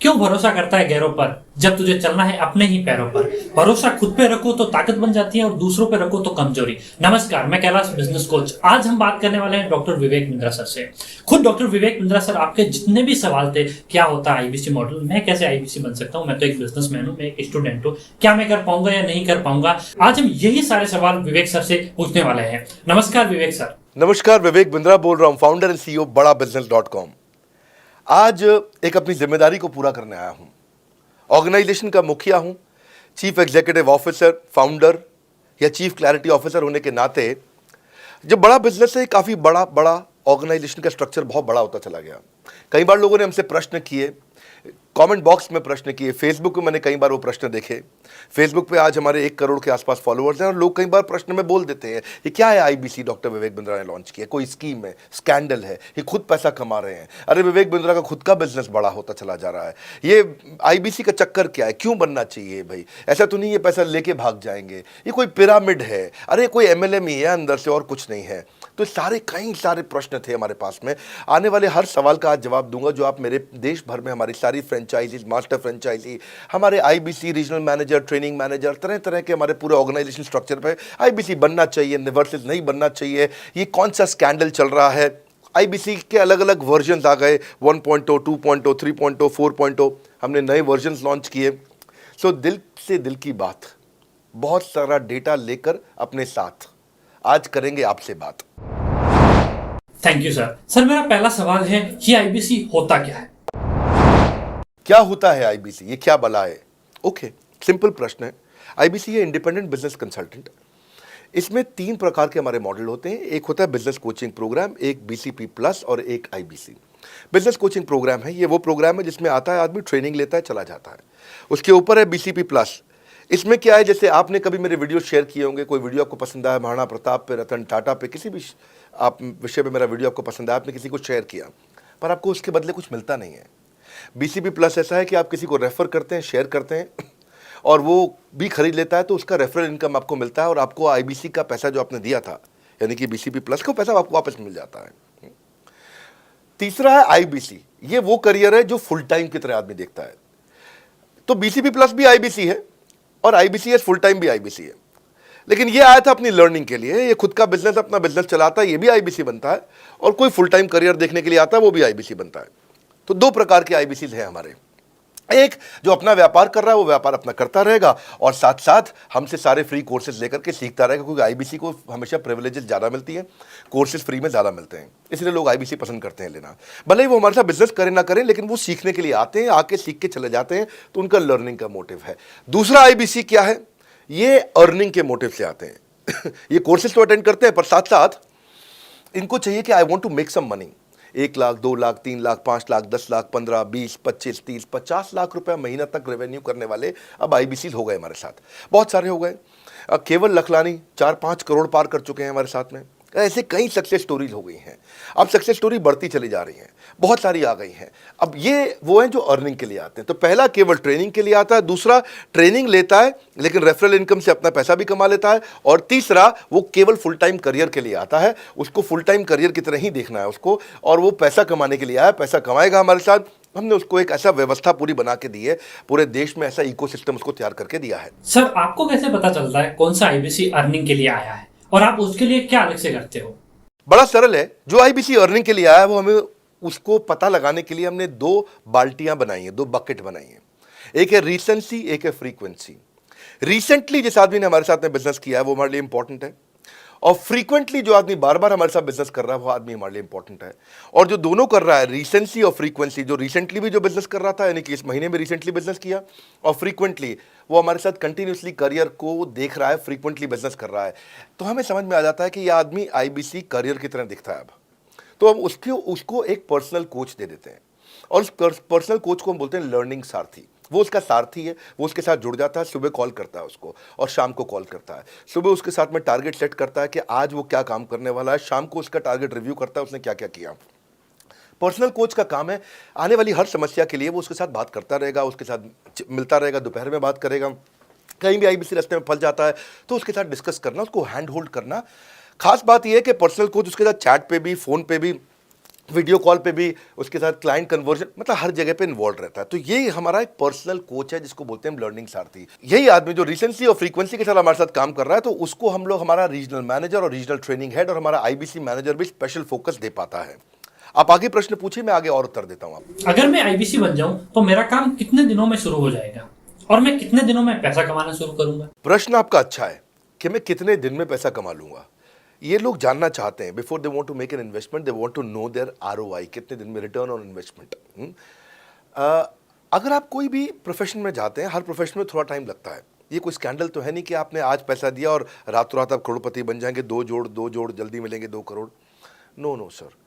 क्यों भरोसा करता है गैरों पर जब तुझे चलना है अपने ही पैरों पर। भरोसा खुद पे रखो तो ताकत बन जाती है और दूसरों पे रखो तो कमजोरी। नमस्कार, मैं कैलाश बिजनेस कोच। आज हम बात करने वाले हैं डॉक्टर विवेक बिंद्रा सर से। खुद डॉक्टर विवेक बिंद्रा सर आपके जितने भी सवाल थे, क्या होता है आईबीसी मॉडल, मैं कैसे आईबीसी बन सकता हूँ, मैं तो एक बिजनेसमैन हूँ, मैं एक स्टूडेंट हूँ, क्या मैं कर पाऊंगा या नहीं कर पाऊंगा, आज हम यही सारे सवाल विवेक सर से पूछने वाले हैं। नमस्कार विवेक सर। नमस्कार, विवेक बिंद्रा बोल रहा हूं, फाउंडर एंड सीईओ बड़ा बिजनेस.com। आज एक अपनी जिम्मेदारी को पूरा करने आया हूं। ऑर्गेनाइजेशन का मुखिया हूं, चीफ एग्जीक्यूटिव ऑफिसर, फाउंडर या चीफ क्लैरिटी ऑफिसर होने के नाते जब बड़ा बिजनेस है, काफ़ी बड़ा बड़ा ऑर्गेनाइजेशन का स्ट्रक्चर बहुत बड़ा होता चला गया। कई बार लोगों ने हमसे प्रश्न किए, कमेंट बॉक्स में प्रश्न किए, फेसबुक पे मैंने कई बार वो प्रश्न देखे। फेसबुक पे आज हमारे 1 करोड़ के आसपास फॉलोअर्स हैं और लोग कई बार प्रश्न में बोल देते हैं, ये क्या है आईबीसी डॉक्टर विवेक बिंद्रा ने लॉन्च किया, कोई स्कीम है, स्कैंडल है, ये खुद पैसा कमा रहे हैं। अरे विवेक बिंद्रा का खुद का बिजनेस बड़ा होता चला जा रहा है, ये आईबीसी का चक्कर क्या है, क्यों बनना चाहिए भाई, ऐसा तो नहीं ये पैसा लेके भाग जाएंगे, ये कोई पिरामिड है, अरे कोई एमएलएम ही है अंदर से और कुछ नहीं है। तो कई सारे प्रश्न थे हमारे पास में। आने वाले हर सवाल का आज जवाब दूंगा जो आप मेरे देश भर में हमारी सारी फ्रेंचाइजीज, मास्टर फ्रेंचाइजी, हमारे IBC regional manager, training manager, तरह तरह के हमारे पूरे ऑर्गेनाइजेशन स्ट्रक्चर पे आईबीसी बनना चाहिए वर्सेस नहीं बनना चाहिए, ये कौन सा स्कैंडल चल रहा है। आईबीसी के अलग अलग वर्जन आ गए, 1.0, 2.0, 3.0, 4.0, हमने नए वर्जन लॉन्च किए। सो दिल से दिल की बात, बहुत सारा डेटा लेकर अपने साथ आज करेंगे आपसे बात। Thank you sir. सर मेरा पहला सवाल है, ये आईबीसी होता क्या है? क्या होता है आईबीसी, ये क्या बला है? ओके, सिंपल प्रश्न है। आईबीसी है इंडिपेंडेंट बिजनेस कंसल्टेंट। इसमें 3 प्रकार के हमारे मॉडल होते हैं। एक होता है बिजनेस कोचिंग प्रोग्राम, एक बीसीपी प्लस और एक आईबीसी। बिजनेस कोचिंग प्रोग्राम है, ये वो प्रोग्राम है जिसमें आता है आदमी, ट्रेनिंग लेता है, चला जाता है। उसके ऊपर है बीसीपी प्लस। इसमें क्या है, जैसे आपने कभी मेरे वीडियो शेयर किए होंगे, कोई वीडियो आपको पसंद आया, महाराणा प्रताप पे, रतन टाटा पे, किसी भी आप विषय पे मेरा वीडियो आपको पसंद आया, आपने किसी को शेयर किया, पर आपको उसके बदले कुछ मिलता नहीं है। बीसीपी प्लस ऐसा है कि आप किसी को रेफर करते हैं, शेयर करते हैं और वो भी खरीद लेता है, तो उसका रेफरल इनकम आपको मिलता है और आपको आईबीसी का पैसा जो आपने दिया था, यानी कि बीसीपी प्लस का पैसा आपको वापस मिल जाता है। तीसरा है आईबीसी। ये वो करियर है जो फुल टाइम की तरह आदमी देखता है। तो बीसीपी प्लस भी आईबीसी है और आईबीसीएस फुल टाइम भी आईबीसी है। लेकिन ये आया था अपनी लर्निंग के लिए, ये खुद का बिजनेस, अपना बिजनेस चलाता है, ये भी आईबीसी बनता है, और कोई फुल टाइम करियर देखने के लिए आता है, वो भी आईबीसी बनता है। तो 2 प्रकार के आईबीसी हैं हमारे। एक जो अपना व्यापार कर रहा है वो व्यापार अपना करता रहेगा और साथ साथ हमसे सारे फ्री कोर्सेज लेकर के सीखता रहेगा, क्योंकि आईबीसी को हमेशा प्रिविलेजेस ज़्यादा मिलती हैं, कोर्सेज फ्री में ज़्यादा मिलते हैं, इसलिए लोग आईबीसी पसंद करते हैं लेना। भले ही वो हमारे साथ बिजनेस करें ना करें, लेकिन वो सीखने के लिए आते हैं, आके सीख के चले जाते हैं, तो उनका लर्निंग का मोटिव है। दूसरा आईबीसी क्या है, ये अर्निंग के मोटिव से आते हैं ये कोर्सेज तो अटेंड करते हैं, पर साथ साथ इनको चाहिए कि I want to make some money. 1 lakh, 2 lakh, 3 lakh, 5 lakh, 10 lakh, 15, 20, 25, 30, 50 lakh रुपए महीना तक रेवेन्यू करने वाले अब आईबीसी हो गए हमारे साथ, बहुत सारे हो गए। केवल लखलानी 4-5 करोड़ पार कर चुके हैं हमारे साथ में। ऐसे कई सक्सेस स्टोरीज हो गई हैं। अब सक्सेस स्टोरी बढ़ती चली जा रही हैं, बहुत सारी आ गई हैं। अब ये वो हैं जो अर्निंग के लिए आते हैं। तो पहला केवल ट्रेनिंग के लिए आता है, दूसरा ट्रेनिंग लेता है लेकिन रेफरल इनकम से अपना पैसा भी कमा लेता है, और तीसरा वो केवल फुल टाइम करियर के लिए आता है। उसको फुल टाइम करियर की तरह ही देखना है उसको, और वो पैसा कमाने के लिए आया, पैसा कमाएगा हमारे साथ। हमने उसको एक ऐसा व्यवस्था पूरी बना के दी है, पूरे देश में ऐसा इकोसिस्टम उसको तैयार करके दिया है। सर आपको कैसे पता चलता है कौन सा आईबीसी अर्निंग के लिए आया है और आप उसके लिए क्या अलग से करते हो? बड़ा सरल है। जो आईबीसी अर्निंग के लिए आया है वो हमें उसको पता लगाने के लिए हमने 2 बाल्टियां बनाई हैं, 2 बकेट बनाई हैं। एक है रीसेंसी, एक है फ्रीक्वेंसी। रिसेंटली जिस आदमी ने हमारे साथ में बिजनेस किया है वो हमारे लिए इंपॉर्टेंट है, और फ्रीक्वेंटली जो आदमी बार बार हमारे साथ बिजनेस कर रहा है वो आदमी हमारे लिए इंपॉर्टेंट है। और जो दोनों कर रहा है, रिसेंसी और फ्रीक्वेंसी, जो रिसेंटली भी जो बिजनेस कर रहा था, यानी कि इस महीने में रिसेंटली बिजनेस किया, और फ्रीक्वेंटली वो हमारे साथ कंटिन्यूसली करियर को देख रहा है, फ्रीक्वेंटली बिजनेस कर रहा है, तो हमें समझ में आ जाता है कि यह आदमी आईबीसी करियर की तरह दिखता है। अब तो हम उसको एक पर्सनल कोच दे देते हैं, और उस पर्सनल कोच को हम बोलते हैं लर्निंग सारथी। वो उसका सारथी है, वो उसके साथ जुड़ जाता है, सुबह कॉल करता है उसको और शाम को कॉल करता है। सुबह उसके साथ में टारगेट सेट करता है कि आज वो क्या काम करने वाला है, शाम को उसका टारगेट रिव्यू करता है उसने क्या क्या किया। पर्सनल कोच का काम है आने वाली हर समस्या के लिए वो उसके साथ बात करता रहेगा, उसके साथ मिलता रहेगा, दोपहर में बात करेगा, कहीं भी आईबीसी रास्ते में फंस जाता है तो उसके साथ डिस्कस करना, उसको हैंड होल्ड करना। खास बात यह है कि पर्सनल कोच उसके साथ चैट पे भी, फोन पे भी वीडियो कॉल पे भी उसके साथ क्लाइंट कन्वर्जन, मतलब हर जगह पे इन्वॉल्व रहता है। तो ये हमारा एक पर्सनल कोच है जिसको बोलते हैं हम लर्निंग सारथी। यही आदमी जो रिसेंटली और फ्रीक्वेंसी के साथ हमारे साथ काम कर रहा है, तो उसको हम लोग हमारा रीजनल मैनेजर और रीजनल ट्रेनिंग हेड और हमारा आईबीसी मैनेजर भी स्पेशल फोकस दे पाता है। आप आगे प्रश्न पूछिए, मैं आगे और उत्तर देता हूं आपको। अगर मैं आईबीसी बन जाऊं तो मेरा काम कितने दिनों में शुरू हो जाएगा और मैं कितने दिनों में पैसा कमाना शुरू करूंगा? प्रश्न आपका अच्छा है कि मैं कितने दिन में पैसा कमा लूंगा। ये लोग जानना चाहते हैं, before they want to make an investment they want to know their ROI, कितने दिन में रिटर्न ऑन इन्वेस्टमेंट। अगर आप कोई भी प्रोफेशन में जाते हैं, हर प्रोफेशन में थोड़ा टाइम लगता है। ये कोई स्कैंडल तो है नहीं कि आपने आज पैसा दिया और रातों रात आप करोड़पति बन जाएंगे, दो जोड़ जल्दी मिलेंगे 2 करोड़। नो नो सर,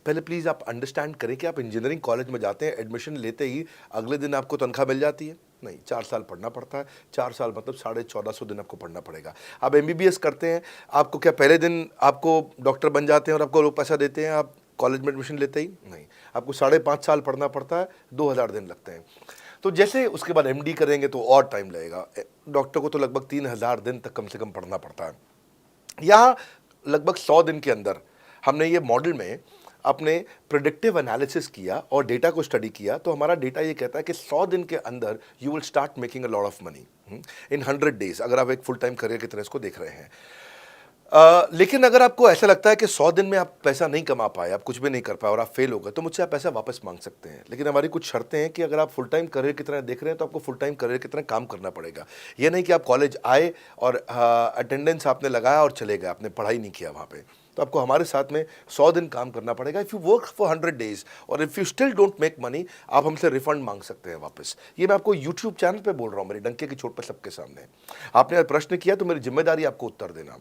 पहले प्लीज़ आप अंडरस्टैंड करें कि आप इंजीनियरिंग कॉलेज में जाते हैं, एडमिशन लेते ही अगले दिन आपको तनख्वाह मिल जाती है? नहीं, 4 साल पढ़ना पड़ता है। 4 साल मतलब 1450 दिन आपको पढ़ना पड़ेगा। आप एमबीबीएस करते हैं, आपको क्या पहले दिन आपको डॉक्टर बन जाते हैं और आपको लोग पैसा देते हैं आप कॉलेज में एडमिशन लेते ही? नहीं, आपको 5.5 साल पढ़ना पड़ता है, 2000 दिन लगते हैं। तो जैसे उसके बाद एमडी करेंगे तो और टाइम लगेगा। डॉक्टर को तो लगभग 3000 दिन तक कम से कम पढ़ना पड़ता है। यहाँ लगभग 100 दिन के अंदर हमने ये मॉडल में अपने प्रेडिक्टिव एनालिसिस किया और डेटा को स्टडी किया, तो हमारा डेटा ये कहता है कि 100 दिन के अंदर you will start making a lot of money in 100 days, अगर आप एक फुल टाइम करियर की तरह इसको देख रहे हैं। लेकिन अगर आपको ऐसा लगता है कि 100 दिन में आप पैसा नहीं कमा पाए, आप कुछ भी नहीं कर पाए और आप फेल हो गए, तो मुझसे आप पैसा वापस मांग सकते हैं। लेकिन हमारी कुछ शर्तें हैं कि अगर आप फुल टाइम करियर की तरह देख रहे हैं तो आपको फुल टाइम करियर की तरह काम करना पड़ेगा। ये नहीं कि आप कॉलेज आए और अटेंडेंस आपने लगाया और चले गए, आपने पढ़ाई नहीं किया वहाँ पे। तो आपको हमारे साथ में 100 दिन काम करना पड़ेगा। If you work for 100 days और if you still don't make money, आप हमसे रिफंड मांग सकते हैं वापस। ये मैं आपको यूट्यूब चैनल पे बोल रहा हूँ, मेरी डंके की चोट पर सबके सामने। आपने आज प्रश्न किया तो मेरी जिम्मेदारी आपको उत्तर देना।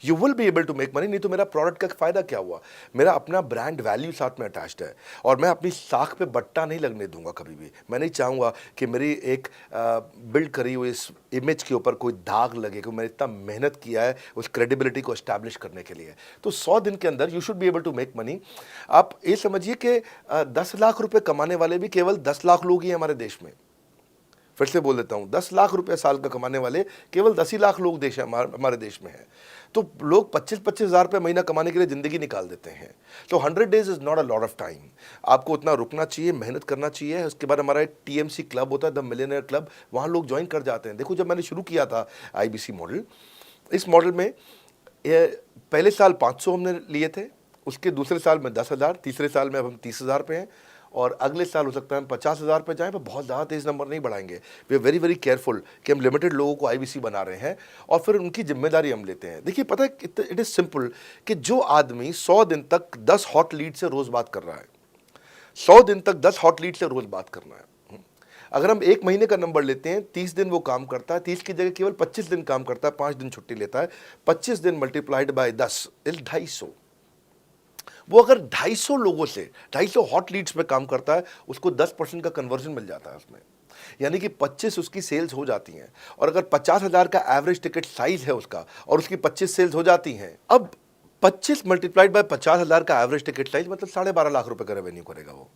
You will be able to make money, नहीं तो मेरा प्रोडक्ट का फायदा क्या हुआ? मेरा अपना ब्रांड वैल्यू साथ में अटैच्ड है और मैं अपनी साख पे बट्टा नहीं लगने दूंगा कभी भी। मैं नहीं चाहूँगा कि मेरी एक बिल्ड करी हुई इस इमेज के ऊपर कोई दाग लगे कि मैंने इतना मेहनत किया है उस क्रेडिबिलिटी को एस्टैब्लिश करने के लिए। तो 100 दिन के अंदर you should be able to make money. आप ये समझिए कि 10 लाख रुपए कमाने वाले भी केवल 10 लाख लोग ही हैं हमारे देश में। फिर से बोल देता हूँ, 10 लाख रुपए साल का कमाने वाले केवल 10 ही लाख लोग देश हमारे देश में हैं। तो लोग 25-25 हज़ार रुपये महीना कमाने के लिए ज़िंदगी निकाल देते हैं। तो 100 days is not a lot of time. आपको उतना रुकना चाहिए, मेहनत करना चाहिए। उसके बाद हमारा एक टीएमसी क्लब होता है, द मिलियनेयर क्लब, वहाँ लोग ज्वाइन कर जाते हैं। देखो, जब मैंने शुरू किया था आईबीसी मॉडल, इस मॉडल में पहले साल 500 हमने लिए थे, उसके दूसरे साल में 10,000, तीसरे साल में अब हम 30,000 पे हैं और अगले साल हो सकता है हम 50,000 पे जाएं, पर बहुत ज़्यादा तेज़ नंबर नहीं बढ़ाएंगे। We are very very careful कि हम लिमिटेड लोगों को आईबीसी बना रहे हैं और फिर उनकी जिम्मेदारी हम लेते हैं। देखिए, पता है इट इज़ सिंपल कि जो आदमी 100 दिन तक 10 हॉट लीड से रोज़ बात कर रहा है, 100 दिन तक 10 हॉट लीड से रोज़ बात करना है। अगर हम 1 महीने का नंबर लेते हैं, 30 दिन वो काम करता है, 30 की जगह केवल 25 दिन काम करता है, 5 दिन छुट्टी लेता है, 25 दिन मल्टीप्लाइड बाय 10 इज 250। वो अगर 250 लोगों से 250 हॉट लीड्स पे काम करता है, उसको 10% का कन्वर्जन मिल जाता है उसमें, यानी कि 25 उसकी सेल्स हो जाती हैं। और अगर 50,000 का एवरेज टिकट साइज है उसका और उसकी 25 सेल्स हो जाती हैं, अब 25 मल्टीप्लाइड बाय 50,000 का एवरेज टिकट साइज मतलब 12.5 लाख रुपए का रेवेन्यू करेगा वो।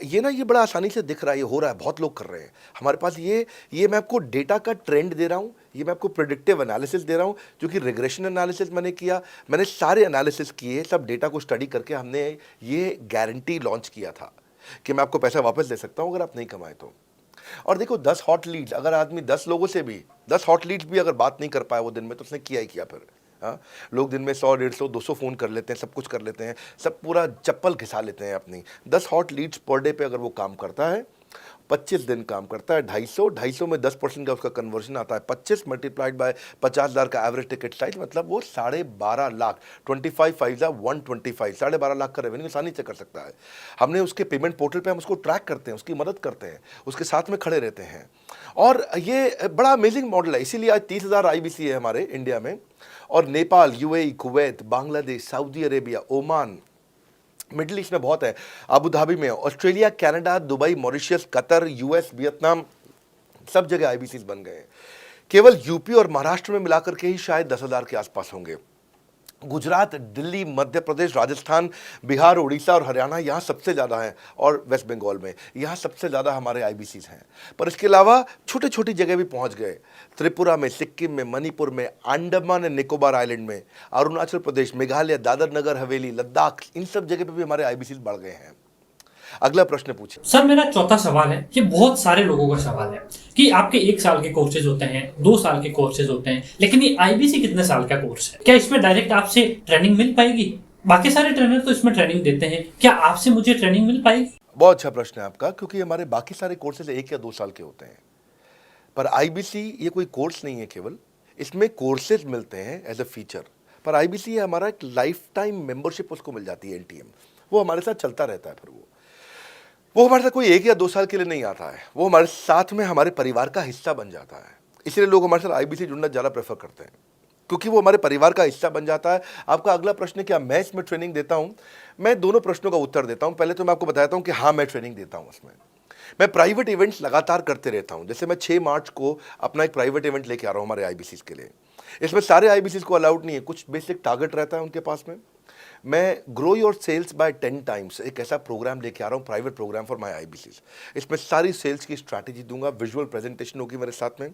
ये बड़ा आसानी से दिख रहा है, ये हो रहा है, बहुत लोग कर रहे हैं हमारे पास। ये मैं आपको डेटा का ट्रेंड दे रहा हूँ, ये मैं आपको प्रेडिक्टिव एनालिसिस दे रहा हूँ, जो कि रिग्रेशन एनालिसिस मैंने किया, मैंने सारे एनालिसिस किए, सब डेटा को स्टडी करके हमने ये गारंटी लॉन्च किया था कि मैं आपको पैसा वापस दे सकता हूँ अगर आप नहीं कमाए तो। और देखो, 10 हॉट लीड्स, अगर आदमी 10 लोगों से भी 10 हॉट लीड्स भी अगर बात नहीं कर पाया वो दिन में, तो उसने किया ही किया फिर। हाँ, लोग दिन में 100, 150, 200 फ़ोन कर लेते हैं, सब कुछ कर लेते हैं, सब पूरा चप्पल घिसा लेते हैं अपनी। 10 हॉट लीड्स पर डे पे अगर वो काम करता है, 25 दिन काम करता है, 250 में 10% का उसका कन्वर्जन आता है, 25 मल्टीप्लाइड बाय 50,000 का एवरेज टिकट साइज मतलब वो 12.5 लाख, 25 5 125, 12.5 लाख का रेवेन्यू आसानी से कर सकता है। हमने उसके पेमेंट पोर्टल पे हम उसको ट्रैक करते हैं, उसकी मदद करते हैं, उसके साथ में खड़े रहते हैं। और ये बड़ा अमेजिंग मॉडल है, इसीलिए आज 30,000 आईबीसी है हमारे इंडिया में। और Nepal, UAE, Kuwait, Bangladesh, Saudi Arabia, Oman, middle east में बहुत है, अबू धाबी में, Australia, Canada, Dubai, Mauritius, Qatar, US, Vietnam, सब जगह आईबीसी बन गए हैं। केवल यूपी और महाराष्ट्र में मिलाकर के ही शायद 10,000 के आसपास होंगे। गुजरात, दिल्ली, मध्य प्रदेश, राजस्थान, बिहार, उड़ीसा और हरियाणा यहाँ सबसे ज़्यादा हैं, और वेस्ट बंगाल में यहाँ सबसे ज़्यादा हमारे आईबीसीज हैं। पर इसके अलावा छोटी छोटी जगह भी पहुँच गए, त्रिपुरा में, सिक्किम में, मणिपुर में, अंडमान एंड निकोबार आइलैंड में, अरुणाचल प्रदेश, मेघालय, दादर नगर हवेली, लद्दाख, इन सब जगह पे भी हमारे आईबीसीज बढ़ गए हैं। अगला प्रश्न पूछिए। सर मेरा चौथा सवाल है, ये बहुत सारे लोगों का सवाल है कि आपके 1 साल के कोर्सेज होते हैं, 2 साल के कोर्सेज होते हैं, लेकिन ये आईबीसी कितने साल का कोर्स है? क्या इसमें डायरेक्ट आपसे ट्रेनिंग मिल पाएगी? बाकी सारे ट्रेनर तो इसमें ट्रेनिंग देते हैं, क्या आपसे मुझे ट्रेनिंग मिल पाएगी? बहुत अच्छा प्रश्न है आपका, क्योंकि हमारे बाकी सारे कोर्सेज 1 या 2 साल के होते हैं, पर आईबीसी ये कोई कोर्स नहीं है केवल, इसमें कोर्सेज मिलते हैं एज अ फीचर। पर आईबीसी हमारा एक लाइफ टाइम मेंबरशिप उसको मिल जाती है, एलटीएम, वो हमारे साथ चलता रहता है। फिर वो हमारे साथ कोई 1 या 2 साल के लिए नहीं आता है, वो हमारे साथ में हमारे परिवार का हिस्सा बन जाता है। इसलिए लोग हमारे साथ आईबीसी जुड़ना ज़्यादा प्रेफर करते हैं, क्योंकि वो हमारे परिवार का हिस्सा बन जाता है। आपका अगला प्रश्न है, क्या मैं इसमें ट्रेनिंग देता हूँ? मैं दोनों प्रश्नों का उत्तर देता हूँ। पहले तो मैं आपको बताता हूँ कि हाँ, मैं ट्रेनिंग देता हूँ इसमें। मैं प्राइवेट इवेंट्स लगातार करते रहता हूँ। जैसे मैं 6 मार्च को अपना एक प्राइवेट इवेंट लेके आ रहा हूँ हमारे आईबीसीज के लिए। इसमें सारे आईबीसीज को अलाउड नहीं है, कुछ बेसिक टारगेट रहता है उनके पास में। मैं grow your sales by 10 times एक ऐसा प्रोग्राम लेके आ रहा हूँ, private program for my IBCs. इसमें सारी सेल्स की स्ट्रैटेजी दूंगा, विजुअल प्रेजेंटेशन होगी मेरे साथ में।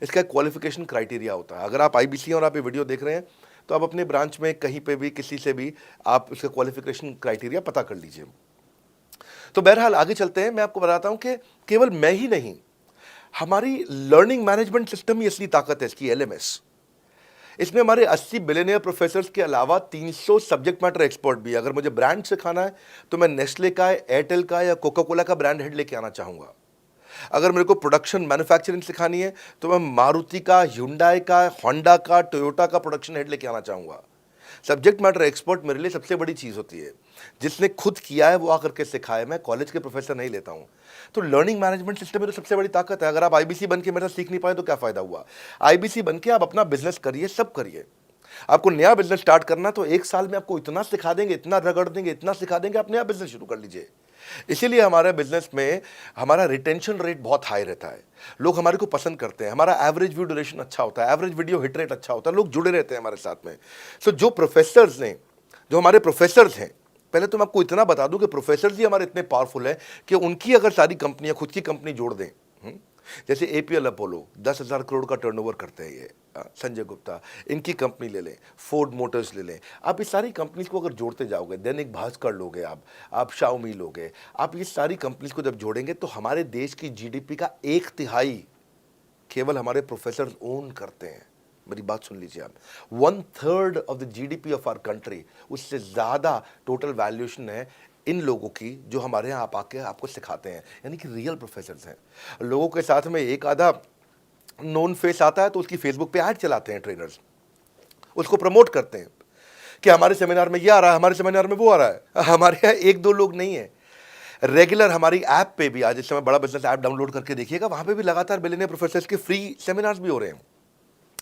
इसका क्वालिफिकेशन क्राइटेरिया होता है। अगर आप आईबीसी और आप ये वीडियो देख रहे हैं तो आप अपने ब्रांच में कहीं पे भी किसी से भी आप इसका क्वालिफिकेशन क्राइटेरिया पता कर लीजिए। तो बहरहाल आगे चलते हैं। मैं आपको बताता हूं कि केवल मैं ही नहीं, हमारी लर्निंग मैनेजमेंट सिस्टम ही असली ताकत है इसकी, एलएमएस। इसमें हमारे 80 बिलियनियर प्रोफेसर्स के अलावा 300 सब्जेक्ट मैटर एक्सपर्ट भी है। अगर मुझे ब्रांड सिखाना है तो मैं नेस्ले का, एयरटेल का या कोका कोला का ब्रांड हेड लेके आना चाहूँगा। अगर मेरे को प्रोडक्शन मैन्युफैक्चरिंग सिखानी है तो मैं मारुति का, ह्युंडई का, होंडा का, टोयोटा का प्रोडक्शन हेड लेके आना चाहूँगा। सब्जेक्ट मैटर एक्सपर्ट मेरे लिए सबसे बड़ी चीज़ होती है। जिसने खुद किया है वो आकर के सिखाए। मैं कॉलेज के प्रोफेसर नहीं लेता हूँ। तो लर्निंग मैनेजमेंट सिस्टम में तो सबसे बड़ी ताकत है। अगर आप आईबीसी बन के मेरे साथ सीख नहीं पाए तो क्या फ़ायदा हुआ? आईबीसी बन के आप अपना बिजनेस करिए, सब करिए। आपको नया बिजनेस स्टार्ट करना तो 1 साल में आपको इतना सिखा देंगे, इतना रगड़ देंगे, इतना सिखा देंगे, आप नया बिजनेस शुरू कर लीजिए। इसीलिए हमारे बिजनेस में हमारा रिटेंशन रेट बहुत हाई रहता है। लोग हमारे को पसंद करते हैं। हमारा एवरेज व्यू ड्यूरेशन अच्छा होता है, एवरेज वीडियो हिट रेट अच्छा होता है, लोग जुड़े रहते हैं हमारे साथ में। सो जो हमारे प्रोफेसर्स हैं, पहले तो मैं आपको इतना बता दूं कि प्रोफेसर्स ही हमारे इतने पावरफुल हैं कि उनकी अगर सारी कंपनियां खुद की कंपनी जोड़ दें, जैसे एपीएल अपोलो 10,000 करोड़ का टर्नओवर करते हैं ये, संजय गुप्ता, इनकी कंपनी ले लें, फोर्ड मोटर्स ले लें, आप इस सारी कंपनीज को अगर जोड़ते जाओगे, दैनिक भास्कर लोगे, आप शाओमी लोगे, आप ये सारी कंपनीज को जब जोड़ेंगे तो हमारे देश की जीडीपी का 1/3 केवल हमारे प्रोफेसर ओन करते हैं। मेरी बात सुन लीजिए आप, 1/3 of the GDP of our country, उससे ज़्यादा टोटल वैल्यूएशन है इन लोगों की जो हमारे यहाँ आप आके आपको सिखाते हैं, यानी कि रियल प्रोफेसर्स हैं। लोगों के साथ में एक आधा नोन फेस आता है तो उसकी फेसबुक पे ऐड चलाते हैं ट्रेनर्स, उसको प्रमोट करते हैं कि हमारे सेमिनार में ये आ रहा है, हमारे सेमिनार में वो आ रहा है। हमारे यहाँ 1-2 लोग नहीं है, रेगुलर हमारी ऐप पे भी, आज इस समय बड़ा बिजनेस ऐप डाउनलोड करके देखिएगा, वहाँ पे भी लगातार बिलियनियर प्रोफेसर्स के फ्री सेमिनार्स भी हो रहे हैं।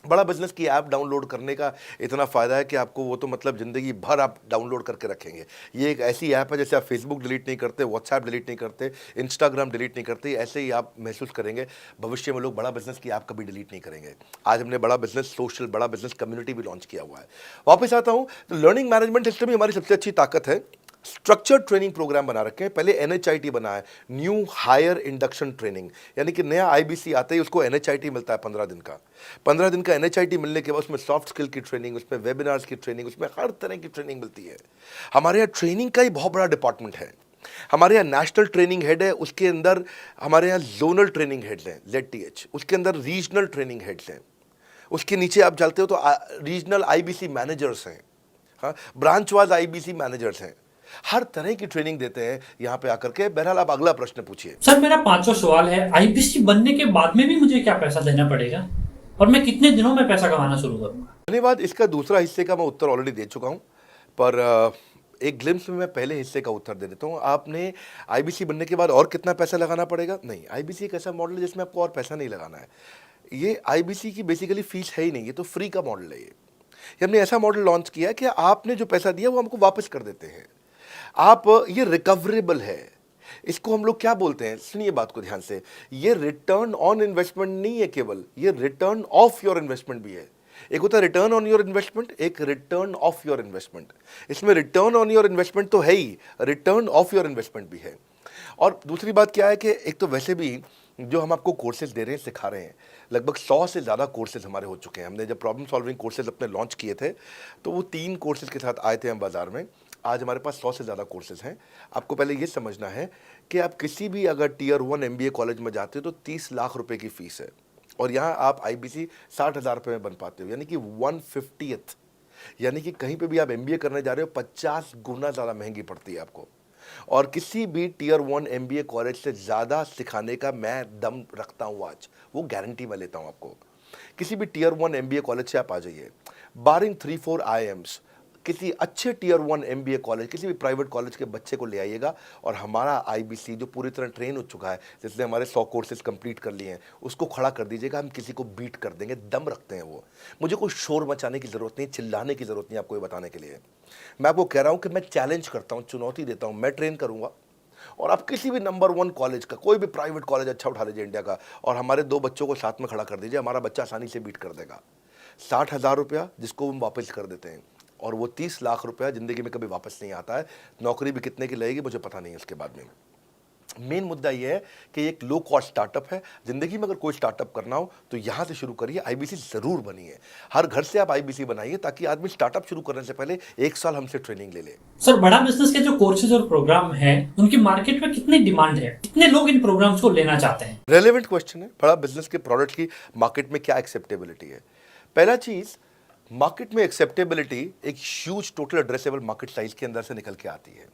बड़ा बिजनेस की ऐप डाउनलोड करने का इतना फ़ायदा है कि आपको वो तो मतलब ज़िंदगी भर आप डाउनलोड करके रखेंगे। ये एक ऐसी ऐप है जैसे आप फेसबुक डिलीट नहीं करते, व्हाट्सएप डिलीट नहीं करते, इंस्टाग्राम डिलीट नहीं करते, ऐसे ही आप महसूस करेंगे। भविष्य में लोग बड़ा बिजनेस की ऐप कभी डिलीट नहीं करेंगे। आज हमने बड़ा बिजनेस सोशल, बड़ा बिजनेस कम्युनिटी भी लॉन्च किया हुआ है। वापस आता हूँ तो लर्निंग मैनेजमेंट सिस्टम ही हमारी सबसे अच्छी ताकत है। स्ट्रक्चर्ड ट्रेनिंग प्रोग्राम बना रखे हैं। पहले एनएचआईटी बना है, न्यू हायर इंडक्शन ट्रेनिंग, यानी कि नया आईबीसी आता है उसको एनएचआईटी मिलता है 15 दिन का। 15 दिन का एनएचआईटी मिलने के बाद उसमें सॉफ्ट स्किल की ट्रेनिंग, उसमें वेबिनार्स की ट्रेनिंग, उसमें हर तरह की ट्रेनिंग मिलती है। हमारे यहाँ ट्रेनिंग का ही बहुत बड़ा डिपार्टमेंट है। हमारे यहाँ नेशनल ट्रेनिंग हेड है, उसके अंदर हमारे यहाँ जोनल ट्रेनिंग हेड्स हैं, ZTH, उसके अंदर रीजनल ट्रेनिंग हेड्स हैं, उसके नीचे आप चलते हो तो रीजनल आईबीसी मैनेजर्स हैं, हाँ, ब्रांच वाइज आईबीसी मैनेजर्स हैं। हर तरह की ट्रेनिंग देते हैं यहाँ पे आकर के। बहरहाल आप अगला प्रश्न पूछिए। सर मेरा 5वां सवाल है, आईबीसी बनने के बाद में भी मुझे क्या पैसा देना पड़ेगा और मैं कितने दिनों में पैसा कमाना शुरू करूंगा? धन्यवाद। इसका दूसरा हिस्से का मैं उत्तर ऑलरेडी दे चुका हूँ, पर एक ग्लिम्स में मैं पहले हिस्से का उत्तर दे देता हूँ। आपने आईबीसी बनने के बाद और कितना पैसा लगाना पड़ेगा? नहीं, आईबीसी एक ऐसा मॉडल है जिसमें आपको और पैसा नहीं लगाना है। ये आईबीसी की बेसिकली फीस है ही नहीं, ये तो फ्री का मॉडल है। ये हमने ऐसा मॉडल लॉन्च किया है कि आपने जो पैसा दिया वो हमको वापस कर देते हैं। आप, ये रिकवरेबल है। इसको हम लोग क्या बोलते हैं, सुनिए बात को ध्यान से, ये रिटर्न ऑन इन्वेस्टमेंट नहीं है केवल, ये रिटर्न ऑफ योर इन्वेस्टमेंट भी है। एक होता है रिटर्न ऑन योर इन्वेस्टमेंट, एक रिटर्न ऑफ योर इन्वेस्टमेंट। इसमें रिटर्न ऑन योर इन्वेस्टमेंट तो है ही, रिटर्न ऑफ योर इन्वेस्टमेंट भी है। और दूसरी बात क्या है कि एक तो वैसे भी जो हम आपको कोर्सेज दे रहे हैं, सिखा रहे हैं, लगभग 100 से ज़्यादा कोर्सेज हमारे हो चुके हैं। हमने जब प्रॉब्लम सॉल्विंग कोर्सेज अपने लॉन्च किए थे तो वो 3 कोर्सेज के साथ आए थे हम बाज़ार में। आज हमारे पास 100 से ज़्यादा कोर्सेज हैं। आपको पहले ये समझना है कि आप किसी भी अगर टियर 1 MBA कॉलेज में जाते हो तो 30 लाख रुपए की फ़ीस है, और यहाँ आप IBC 60,000 रुपये में बन पाते हो, यानी कि 1/50th। यानी कि कहीं पे भी आप MBA करने जा रहे हो 50 गुना ज़्यादा महंगी पड़ती है आपको। और किसी भी टियर 1 MBA कॉलेज से ज़्यादा सिखाने का मैं दम रखता हूँ आज, वो गारंटी मैं लेता हूँ आपको। किसी भी टियर 1 MBA कॉलेज से आप आ जाइए, बारिंग 3-4 IIMs, किसी अच्छे टियर 1 MBA कॉलेज, किसी भी प्राइवेट कॉलेज के बच्चे को ले आइएगा, और हमारा IBC जो पूरी तरह ट्रेन हो चुका है, जिसने हमारे 100 कोर्सेज कंप्लीट कर लिए हैं, उसको खड़ा कर दीजिएगा, हम किसी को बीट कर देंगे, दम रखते हैं वो। मुझे कोई शोर मचाने की ज़रूरत नहीं, चिल्लाने की ज़रूरत नहीं आपको ये बताने के लिए। मैं आपको कह रहा हूँ कि मैं चैलेंज करता हूँ, चुनौती देता हूँ, मैं ट्रेन करूँगा, और आप किसी भी नंबर 1 कॉलेज का, कोई भी प्राइवेट कॉलेज अच्छा उठा लीजिए इंडिया का, और हमारे 2 बच्चों को साथ में खड़ा कर दीजिए, हमारा बच्चा आसानी से बीट कर देगा। 60,000 रुपया जिसको हम वापस कर देते हैं, और वो 30 लाख रुपया ज़िंदगी में कभी वापस नहीं आता है। नौकरी भी कितने की लगेगी मुझे पता नहीं है उसके बाद में। मेन मुद्दा ये है कि एक लो कॉस्ट स्टार्टअप है। ज़िंदगी में अगर कोई स्टार्टअप करना हो तो यहाँ से शुरू करिए, IBC ज़रूर बनिए। हर घर से आप IBC बनाइए, ताकि आदमी स्टार्टअप शुरू करने से पहले 1 साल हमसे ट्रेनिंग ले ले। सर, बड़ा बिजनेस के जो कोर्सेज और प्रोग्राम हैं, उनकी मार्केट में कितनी डिमांड है? कितने लोग इन प्रोग्राम्स को लेना चाहते हैं? रेलेवेंट क्वेश्चन है। बड़ा बिजनेस के प्रोडक्ट की मार्केट में क्या एक्सेप्टेबिलिटी है? पहला चीज़, मार्केट में एक्सेप्टेबिलिटी एक huge total addressable market size के अंदर से निकल के आती है।